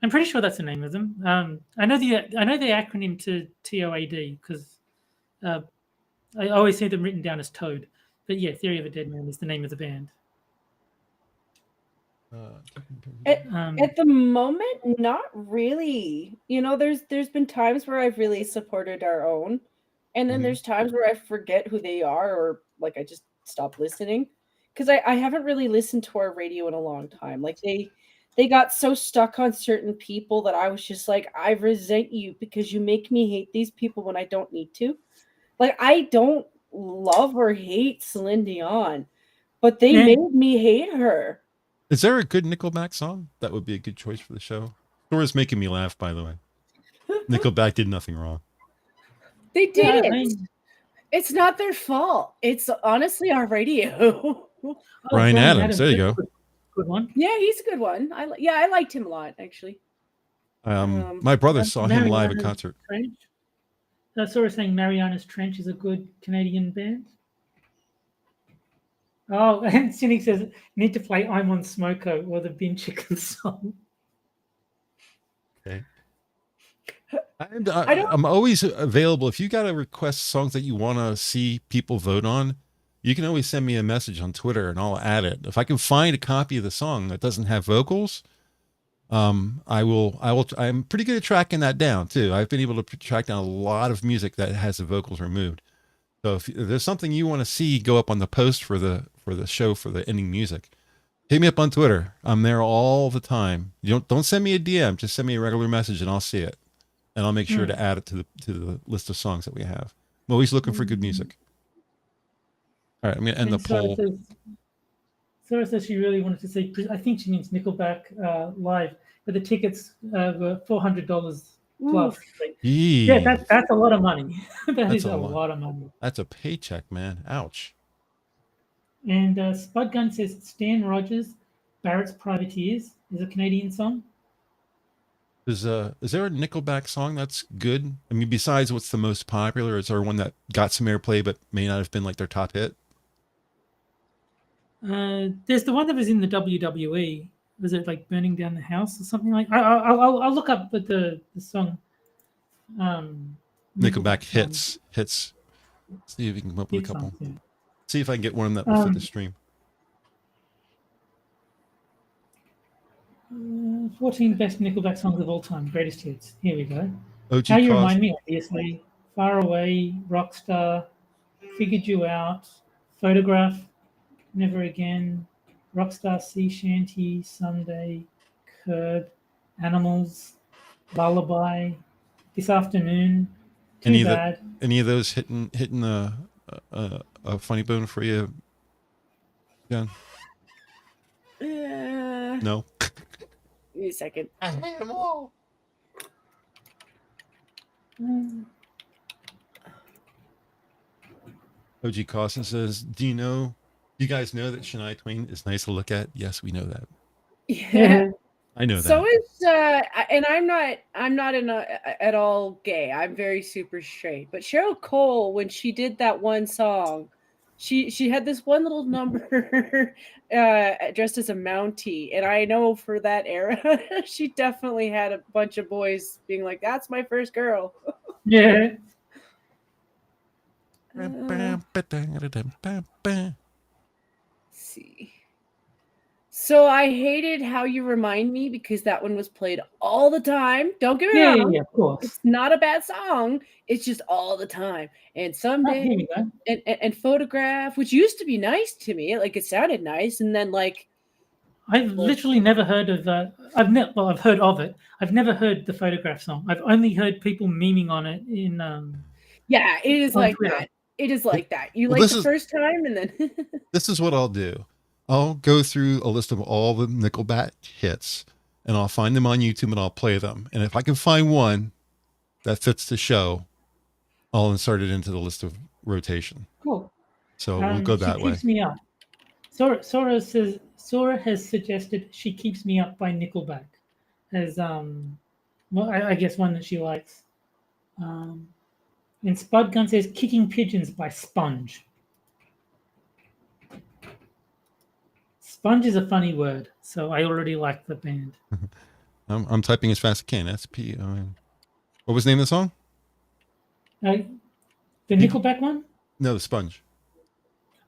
I'm pretty sure that's the name of them. I know the acronym to TOAD because I always see them written down as Toad. But yeah, Theory of a Dead Man is the name of the band. At the moment, not really. You know, there's been times where I've really supported our own, and then there's times where I forget who they are, or like I just stop listening, because I haven't really listened to our radio in a long time. Like they got so stuck on certain people that I was just like, I resent you because you make me hate these people when I don't need to. Like I don't love or hate Celine Dion, but they Yeah. made me hate her. Is there a good Nickelback song? That would be a good choice for the show. Dora's making me laugh, by the way. Nickelback did nothing wrong. They Yeah, didn't. It's not their fault. It's honestly our radio. Bryan Adams, there you go. Good one. Yeah, he's a good one. I liked him a lot actually. My brother saw him live at concert. Trench. I saw her saying Mariana's Trench is a good Canadian band. Oh, and Cynic says need to play "I'm on Smoko" or the Bin Chicken song. Okay. I'm always available. If you got to request songs that you want to see people vote on, you can always send me a message on Twitter and I'll add it. If I can find a copy of the song that doesn't have vocals, I will. I'm pretty good at tracking that down too. I've been able to track down a lot of music that has the vocals removed. So if there's something you want to see go up on the post for the show for the ending music, hit me up on Twitter. I'm there all the time. You don't send me a DM. Just send me a regular message and I'll see it, and I'll make sure to add it to the list of songs that we have. I'm always looking for good music. All right, I'm gonna end the poll. Sarah says she really wanted to see. I think she means Nickelback live, but the tickets were $400 plus. Yeah, that's a lot of money. That's a lot of money. That's a paycheck, man. Ouch. And Spudgun says Stan Rogers, Barrett's Privateers is a Canadian song. Is there a Nickelback song that's good? I mean, besides what's the most popular, is there one that got some airplay but may not have been like their top hit? There's the one that was in the WWE. Was it like Burning Down the House or something like? I'll look up the song. Nickelback hits. See if you can come up with a couple. Songs, yeah. See if I can get one that will fit the stream. 14 best Nickelback songs of all time, greatest hits. Here we go. OG How You Cause. Remind Me, obviously. Far Away, Rockstar, Figured You Out, Photograph, Never Again, Rockstar Sea Shanty, Sunday, Curb, Animals, Lullaby, This Afternoon, Too Bad. Any of those hitting a funny bone for you, John? No. Give me a second. I hate them all. OG Costin says, do you guys know that Shania Twain is nice to look at? Yes, we know that. Yeah. I know that. So is and I'm not at all gay. I'm very super straight. But Cheryl Cole, when she did that one song, she had this one little number dressed as a Mountie, and I know for that era, she definitely had a bunch of boys being like, "That's my first girl." Yeah. See. So I hated How You Remind Me because that one was played all the time. Don't get me wrong. Yeah, of course. It's not a bad song. It's just all the time. And Someday Here we go. and Photograph, which used to be nice to me. Like it sounded nice. And then like I've literally never heard of I've heard of it. I've never heard the Photograph song. I've only heard people memeing on it in yeah, it is on like Twitter. that. It is like that. You Well, like the first time and then this is what I'll do. I'll go through a list of all the Nickelback hits and I'll find them on YouTube and I'll play them. And if I can find one that fits the show, I'll insert it into the list of rotation. Cool. So we'll go that way. She keeps me up. Sora has suggested She Keeps Me Up by Nickelback as well, I guess one that she likes. And Spudgun says Kicking Pigeons by Sponge. Sponge is a funny word, so I already like the band. I'm typing as fast as I can. SP. What was the name of the song? The Nickelback one? No, the Sponge.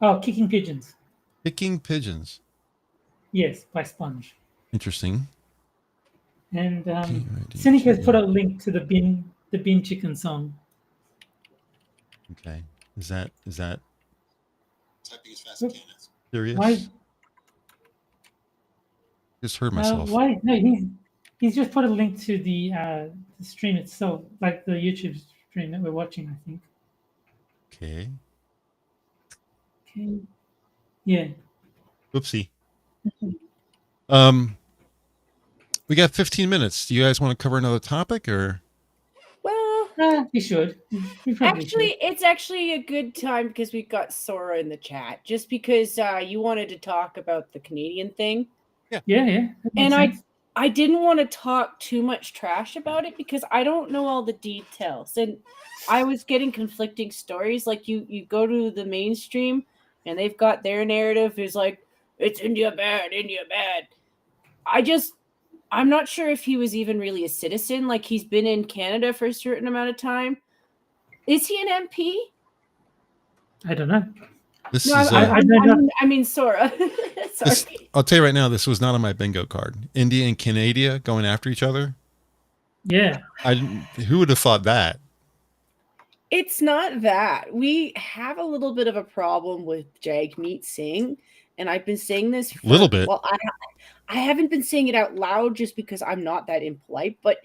Oh, Kicking Pigeons. Kicking Pigeons. Yes, by Sponge. Interesting. And Cynic has put a link to the bin chicken song. Okay. Is that typing as fast as I can? Serious? Why? Just heard myself. Why? No, he's just put a link to the stream itself, like the YouTube stream that we're watching, I think. Okay. Okay. Yeah. Oopsie. We got 15 minutes. Do you guys want to cover another topic or? well, We should. it's actually a good time because we've got Sora in the chat. Just because you wanted to talk about the Canadian thing. Yeah. And I didn't want to talk too much trash about it because I don't know all the details. And I was getting conflicting stories. Like you go to the mainstream and they've got their narrative is like, it's India bad. I'm not sure if he was even really a citizen. Like he's been in Canada for a certain amount of time. Is he an MP? I don't know. I mean Sora. Sorry. I'll tell you right now, this was not on my bingo card. India and Canadia going after each other. Yeah. Who would have thought that? It's not that. We have a little bit of a problem with Jagmeet Singh, and I've been saying this for a little bit. Well, I haven't been saying it out loud just because I'm not that impolite, but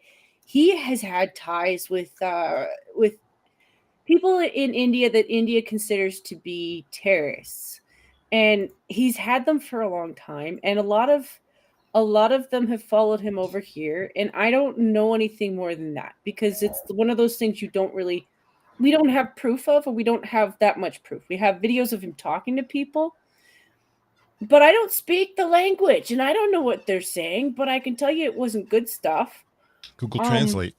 he has had ties with people in India that India considers to be terrorists. And he's had them for a long time, and a lot of them have followed him over here, and I don't know anything more than that because it's one of those things we don't have proof of, or we don't have that much proof. We have videos of him talking to people, but I don't speak the language and I don't know what they're saying, but I can tell you it wasn't good stuff. Google Translate.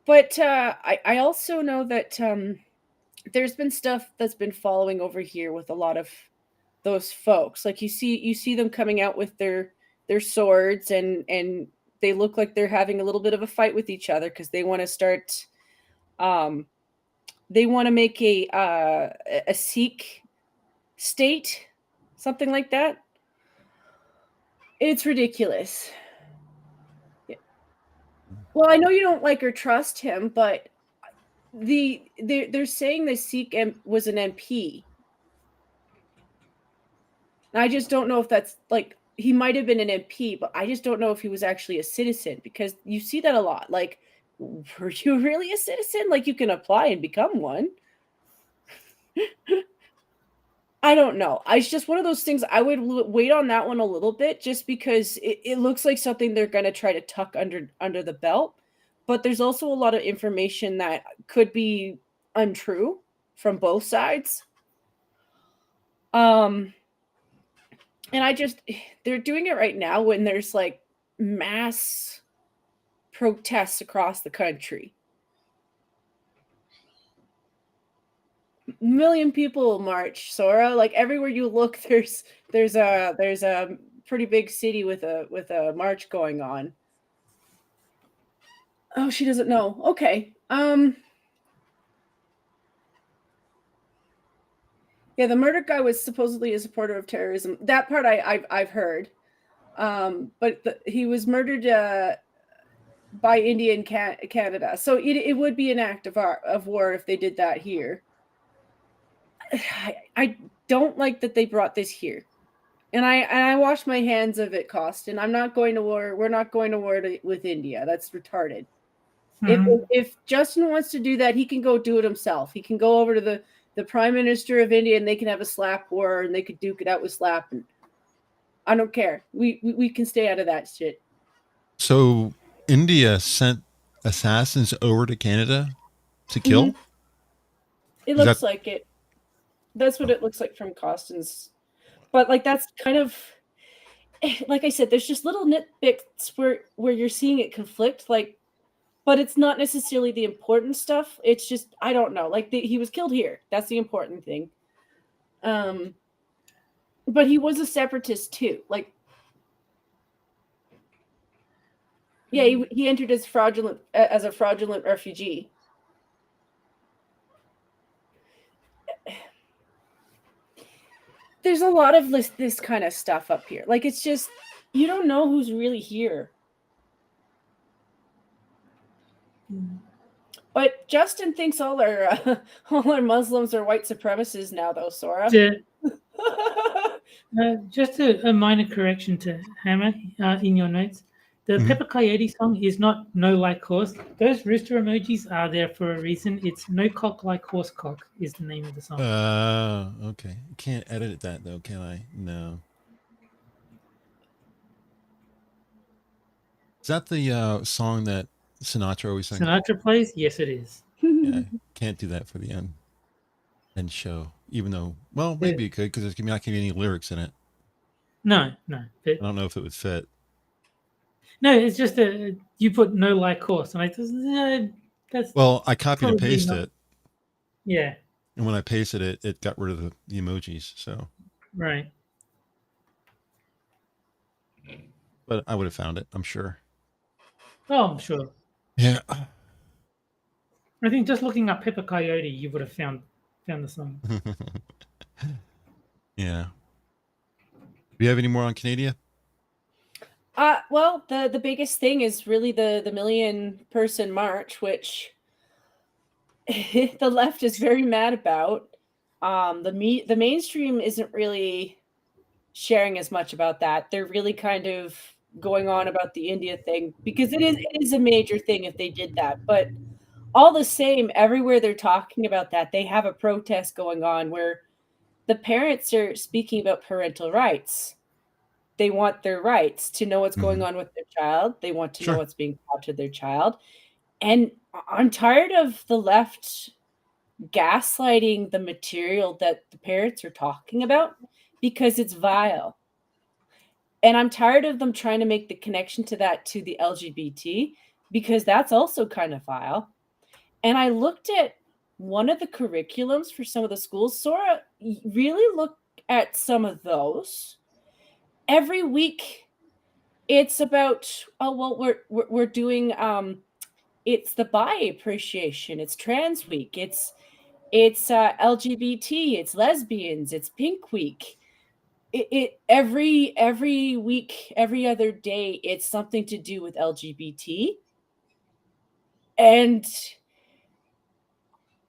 But I also know that there's been stuff that's been following over here with a lot of those folks. Like you see them coming out with their swords and they look like they're having a little bit of a fight with each other because they want to start they want to make a Sikh state, something like that. It's ridiculous. Yeah. Well, I know you don't like or trust him, but they're saying the Sikh was an MP. And I just don't know if that's like he might have been an MP, but I just don't know if he was actually a citizen because you see that a lot. Like, were you really a citizen? Like you can apply and become one. I don't know. It's just one of those things. I would wait on that one a little bit just because it looks like something they're going to try to tuck under the belt. But there's also a lot of information that could be untrue from both sides. And they're doing it right now when there's like mass protests across the country. Million people march, Sora. Like everywhere you look, there's a pretty big city with a march going on. Oh, she doesn't know. Okay. Yeah, the murdered guy was supposedly a supporter of terrorism. That part I've heard. But he was murdered by India and Canada. So it would be an act of war if they did that here. I don't like that they brought this here. And I wash my hands of it, Costin. I'm not going to war. We're not going to war with India. That's retarded. If Justin wants to do that, he can go do it himself. He can go over to the Prime Minister of India and they can have a slap war and they could duke it out with slap. And I don't care. We can stay out of that shit. So India sent assassins over to Canada to kill? Mm-hmm. It looks like it. That's what it looks like from Costin's. But like that's kind of, like I said, there's just little nitpicks where you're seeing it conflict. Like, but it's not necessarily the important stuff. It's just, I don't know. Like he was killed here. That's the important thing. But he was a separatist too. Like, yeah, he entered as a fraudulent refugee. There's a lot of this kind of stuff up here. Like, it's just, you don't know who's really here. But Justin thinks all our Muslims are white supremacists now, though, Sora. Just a minor correction to Hammer in your notes. The Pepper Coyote song is not No Like Horse. Those rooster emojis are there for a reason. It's No Cock Like Horse Cock is the name of the song. Okay. Can't edit that though, can I? No. Is that the song that Sinatra always sang? Sinatra plays? Yes, it is. Yeah, can't do that for the end show. Even though, well, maybe you could because there's not going to be any lyrics in it. No. I don't know if it would fit. No, it's just you put No Like Horse, and I thought that's. Well, I copied and pasted it. Yeah. And when I pasted it, it got rid of the emojis. So. Right. But I would have found it, I'm sure. Oh, I'm sure. Yeah. I think just looking up Pepper Coyote, you would have found the song. Yeah. Do you have any more on Canadia? Well, the biggest thing is really the 1 million person march, which the left is very mad about. The mainstream isn't really sharing as much about that. They're really kind of going on about the India thing because it is a major thing if they did that. But all the same, everywhere they're talking about that, they have a protest going on where the parents are speaking about parental rights. They want their rights to know what's going on with their child. They want to know what's being taught to their child. And I'm tired of the left gaslighting the material that the parents are talking about because it's vile. And I'm tired of them trying to make the connection to that to the LGBT because that's also kind of vile. And I looked at one of the curriculums for some of the schools. Sora, really look at some of those. Every week, it's about we're doing it's the bi appreciation, it's trans week, it's LGBT, it's lesbians, it's pink week. It every week, every other day, it's something to do with LGBT, and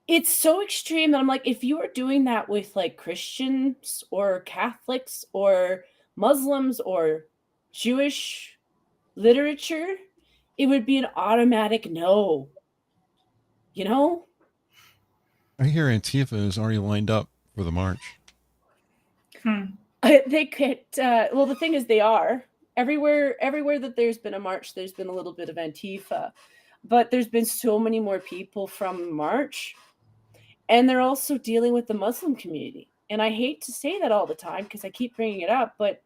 it's so extreme that I'm like, if you were doing that with like Christians or Catholics or Muslims or Jewish literature, it would be an automatic no. You know? I hear Antifa is already lined up for the march. They could. Well, the thing is, they are everywhere that there's been a march. There's been a little bit of Antifa, but there's been so many more people from march, and they're also dealing with the Muslim community. And I hate to say that all the time because I keep bringing it up, but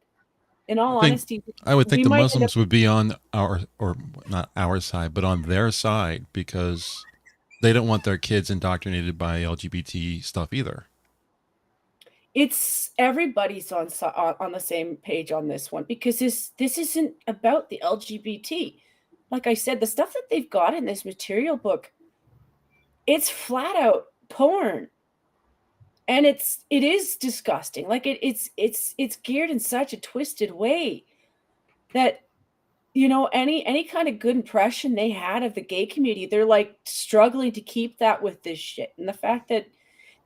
in all honesty, I would think the Muslims would be on or not our side, but on their side because they don't want their kids indoctrinated by LGBT stuff either. It's everybody's on the same page on this one because this isn't about the LGBT. Like I said, the stuff that they've got in this material book, it's flat out porn. And it is disgusting. Like it's geared in such a twisted way that, you know, any kind of good impression they had of the gay community, they're like struggling to keep that with this shit. And the fact that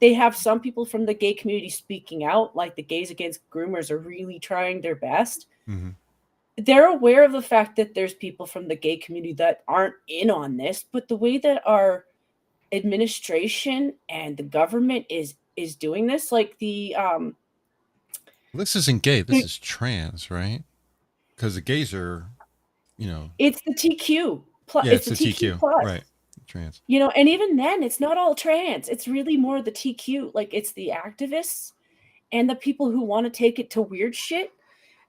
they have some people from the gay community speaking out, like the Gays Against Groomers are really trying their best. Mm-hmm. They're aware of the fact that there's people from the gay community that aren't in on this, but the way that our administration and the government is doing this, like the This isn't gay. This is trans, right? Because the gays are, you know, it's the TQ plus. yeah, It's the TQ plus, right? Trans. you know, and even then, it's not all trans. It's really more the TQ. Like it's the activists and the people who want to take it to weird shit.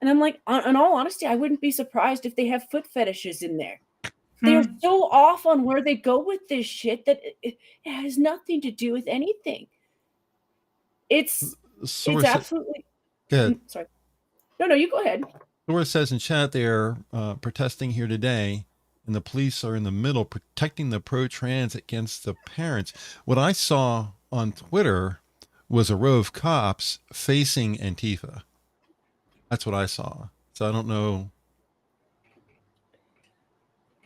And I'm like, in all honesty, I wouldn't be surprised if they have foot fetishes in there. They're so off on where they go with this shit that it has nothing to do with anything. It's absolutely. Good. Sorry. No, you go ahead. Laura says in chat they're protesting here today, and the police are in the middle protecting the pro-trans against the parents. What I saw on Twitter was a row of cops facing Antifa. That's what I saw. So I don't know.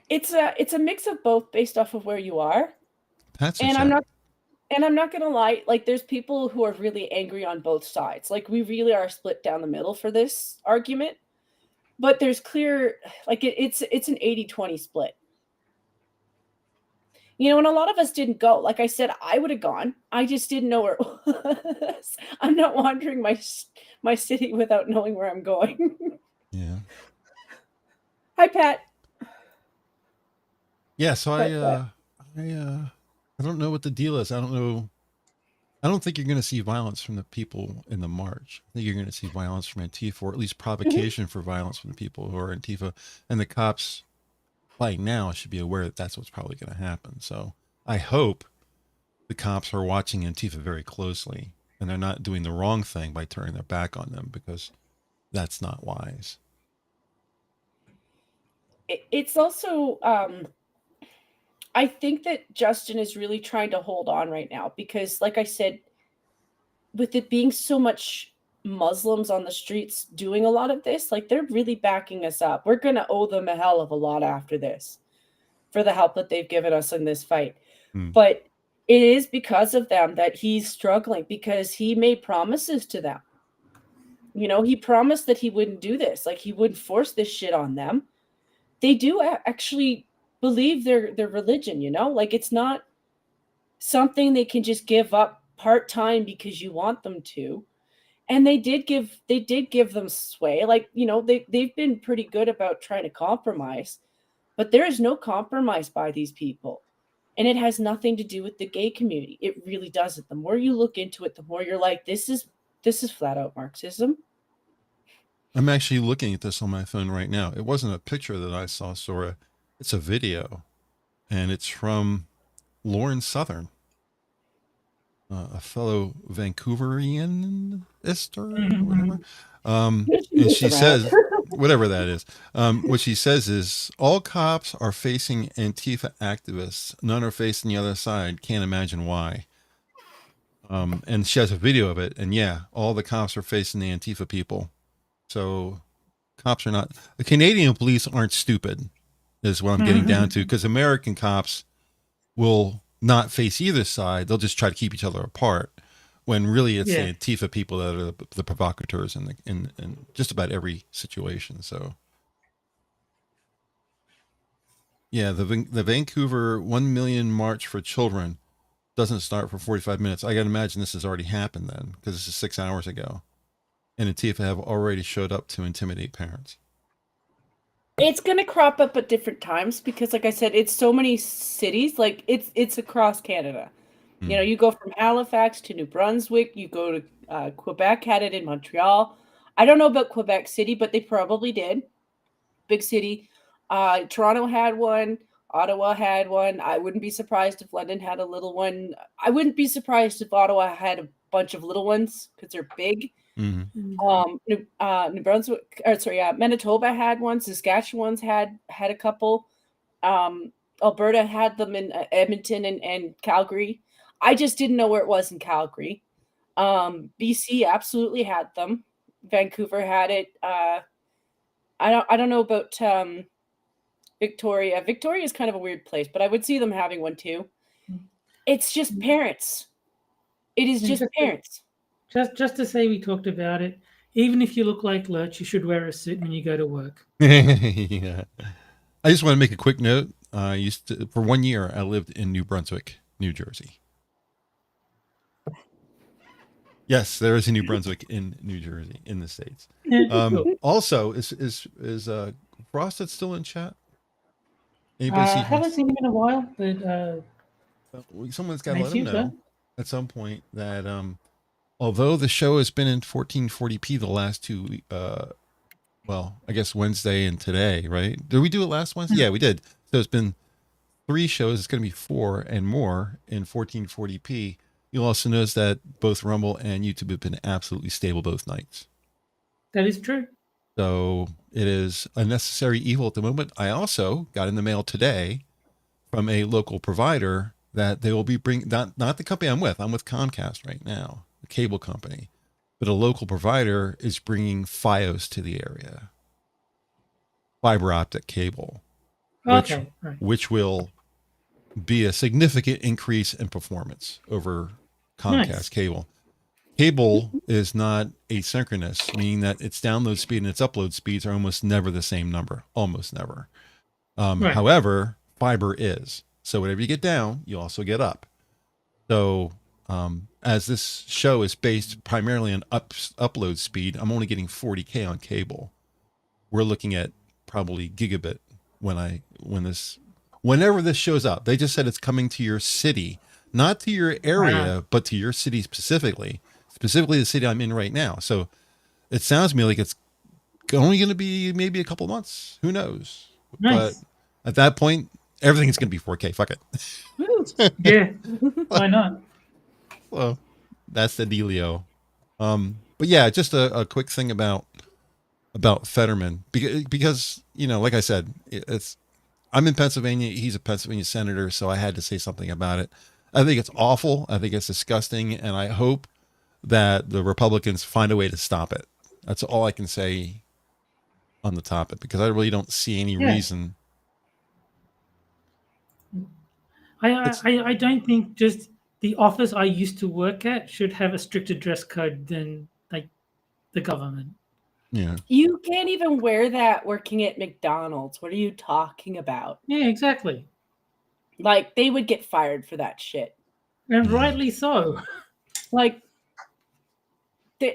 It's a mix of both based off of where you are. That's and I'm not gonna lie, like there's people who are really angry on both sides. Like we really are split down the middle for this argument. But there's clear, like it's an 80-20 split. You know, and a lot of us didn't go. Like I said, I would have gone. I just didn't know where it was. I'm not wandering my city without knowing where I'm going. Yeah. Hi, Pat. Yeah, so I don't know what the deal is. I don't know. I don't think you're going to see violence from the people in the march. I think you're going to see violence from Antifa, or at least provocation for violence from the people who are Antifa. And the cops, by now, should be aware that that's what's probably going to happen. So I hope the cops are watching Antifa very closely and they're not doing the wrong thing by turning their back on them, because that's not wise. It's also, I think that Justin is really trying to hold on right now because, like I said, with it being so much Muslims on the streets doing a lot of this, like they're really backing us up. We're going to owe them a hell of a lot after this for the help that they've given us in this fight. But it is because of them that he's struggling, because he made promises to them. You know, he promised that he wouldn't do this. Like he wouldn't force this shit on them. They do actually believe their religion, you know, like it's not something they can just give up part-time because you want them to. And they did give them sway. Like, you know, they've been pretty good about trying to compromise, but there is no compromise by these people. And it has nothing to do with the gay community. It really doesn't. The more you look into it, the more you're like, this is flat out Marxism. I'm actually looking at this on my phone right now. It wasn't a picture that I saw, Sora. It's a video, and it's from Lauren Southern, a fellow Vancouverianist or whatever. And she says, whatever that is, what she says is, all cops are facing Antifa activists. None are facing the other side. Can't imagine why. And she has a video of it. And yeah, all the cops are facing the Antifa people. So cops are not, the Canadian police aren't stupid, is what I'm getting down to, because American cops will not face either side. They'll just try to keep each other apart, when really it's the Antifa people that are the provocateurs in just about every situation. So yeah, the Vancouver 1 million March for Children doesn't start for 45 minutes. I gotta imagine this has already happened then, because this is 6 hours ago. And Antifa have already showed up to intimidate parents. It's going to crop up at different times because, like I said, it's so many cities. Like it's across Canada. You know, you go from Halifax to New Brunswick. You go to Quebec, had it in Montreal. I don't know about Quebec City, but they probably did. Big city. Toronto had one. Ottawa had one. I wouldn't be surprised if London had a little one. I wouldn't be surprised if Ottawa had a bunch of little ones because they're big. New Brunswick, or sorry, Manitoba had one. Saskatchewan's had a couple. Alberta had them in Edmonton and Calgary. I just didn't know where it was in Calgary. BC absolutely had them. Vancouver had it. I don't know about Victoria. Victoria is kind of a weird place, but I would see them having one too. It's just parents. It is just parents. Just to say we talked about it. Even if you look like Lurch, you should wear a suit when you go to work. Yeah. I just want to make a quick note. For 1 year, I lived in New Brunswick, New Jersey. Yes, there is a New Brunswick in New Jersey, in the States. Also, is Frosted still in chat? I haven't seen him in a while, but someone's got to let him know at some point that although the show has been in 1440p the last two, well, I guess Wednesday and today, right? Did we do it last Wednesday? Yeah, we did. So it's been 3 shows. It's going to be 4 and more in 1440p. You'll also notice that both Rumble and YouTube have been absolutely stable both nights. That is true. So it is a necessary evil at the moment. I also got in the mail today from a local provider that they will be bringing, not the company I'm with Comcast right now, the cable company, but a local provider is bringing FiOS to the area, fiber optic cable, which will be a significant increase in performance over Comcast cable. Cable is not asynchronous, meaning that its download speed and its upload speeds are almost never the same number, almost never. However, fiber is. So whatever you get down, you also get up. So as this show is based primarily on upload speed, I'm only getting 40K on cable. We're looking at probably gigabit whenever this shows up. They just said it's coming to your city, not to your area, but to your city specifically the city I'm in right now. So it sounds to me like it's only going to be maybe a couple months. Who knows? But at that point, everything's going to be 4K. Fuck it. Yeah. Why not? Well, that's the dealio. But yeah, just a quick thing about Fetterman, because you know, like I said, I'm in Pennsylvania. He's a Pennsylvania senator, so I had to say something about it. I think it's awful. I think it's disgusting, and I hope that the Republicans find a way to stop it. That's all I can say on the topic, because I really don't see any reason. I don't think just the office I used to work at should have a stricter dress code than like the government. Yeah. You can't even wear that working at McDonald's. What are you talking about? Yeah, exactly. Like, they would get fired for that shit. And rightly so. Like,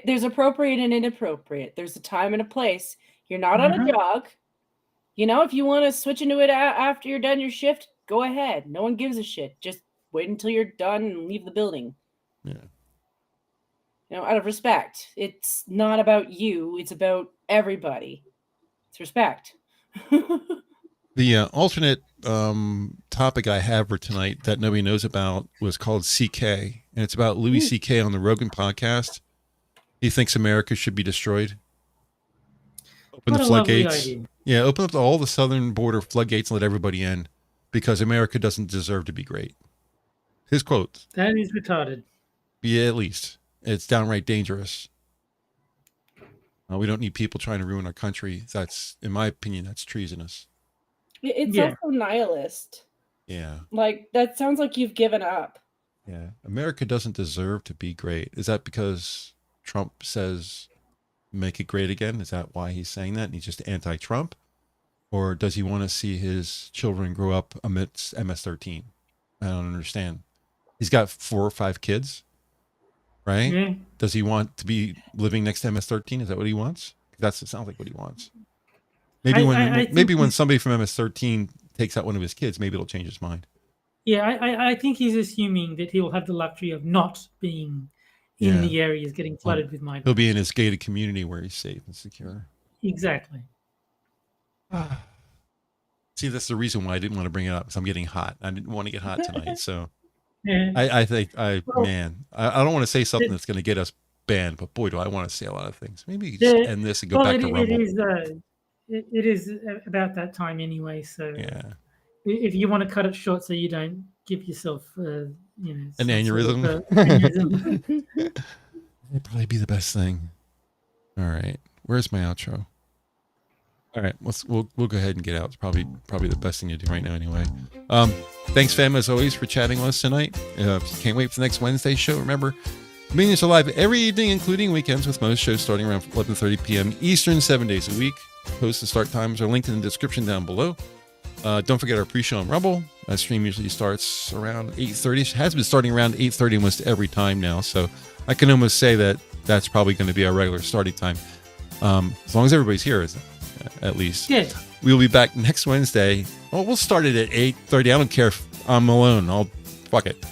there's appropriate and inappropriate. There's a time and a place. You're not on a jog. You know, if you want to switch into it after you're done your shift, go ahead. No one gives a shit. Just wait until you're done and leave the building. Yeah. You know, out of respect. It's not about you. It's about everybody. It's respect. The alternate topic I have for tonight that nobody knows about was called CK, and it's about Louis CK on the Rogan podcast. He thinks America should be destroyed. Open the floodgates. Yeah, open up all the southern border floodgates and let everybody in, because America doesn't deserve to be great. His quote. That is retarded. Yeah, at least. It's downright dangerous. We don't need people trying to ruin our country. That's, in my opinion, that's treasonous. It's also nihilist. Yeah. Like, that sounds like you've given up. Yeah. America doesn't deserve to be great. Is that because Trump says make it great again? Is that why he's saying that? And he's just anti-Trump? Or does he want to see his children grow up amidst MS-13? I don't understand. He's got 4 or 5 kids, right? Yeah. Does he want to be living next to MS-13? Is that what he wants? It sounds like what he wants. Maybe when somebody from MS-13 takes out one of his kids, maybe it'll change his mind. Yeah, I think he's assuming that he will have the luxury of not being in the areas getting flooded with migrants. He'll be in his gated community where he's safe and secure. Exactly. See, that's the reason why I didn't want to bring it up, because I'm getting hot. I didn't want to get hot tonight. So yeah. I don't want to say something that's going to get us banned, but boy, do I want to say a lot of things. Maybe just end this and go back to Rumble. It is about that time anyway. So yeah, if you want to cut it short so you don't give yourself, an aneurysm. It'd probably be the best thing. All right. Where's my outro? All right, we'll go ahead and get out. It's probably the best thing to do right now anyway. Thanks, fam, as always, for chatting with us tonight. Can't wait for the next Wednesday show. Remember, meetings are live every evening, including weekends, with most shows starting around 11:30 p.m. Eastern, 7 days a week. Post and start times are linked in the description down below. Don't forget our pre-show on Rumble. That stream usually starts around 8:30. It has been starting around 8:30 almost every time now, so I can almost say that that's probably going to be our regular starting time. As long as everybody's here, at least. Yeah. We'll be back next Wednesday. Well, we'll start it at 8:30. I don't care if I'm alone. I'll fuck it.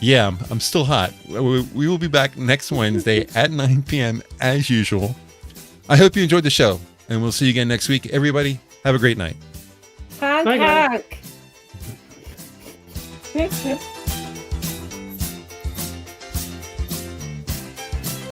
Yeah, I'm still hot. We will be back next Wednesday at 9 p.m. as usual. I hope you enjoyed the show, and we'll see you again next week. Everybody, have a great night. Honk, Bye, guys. honk.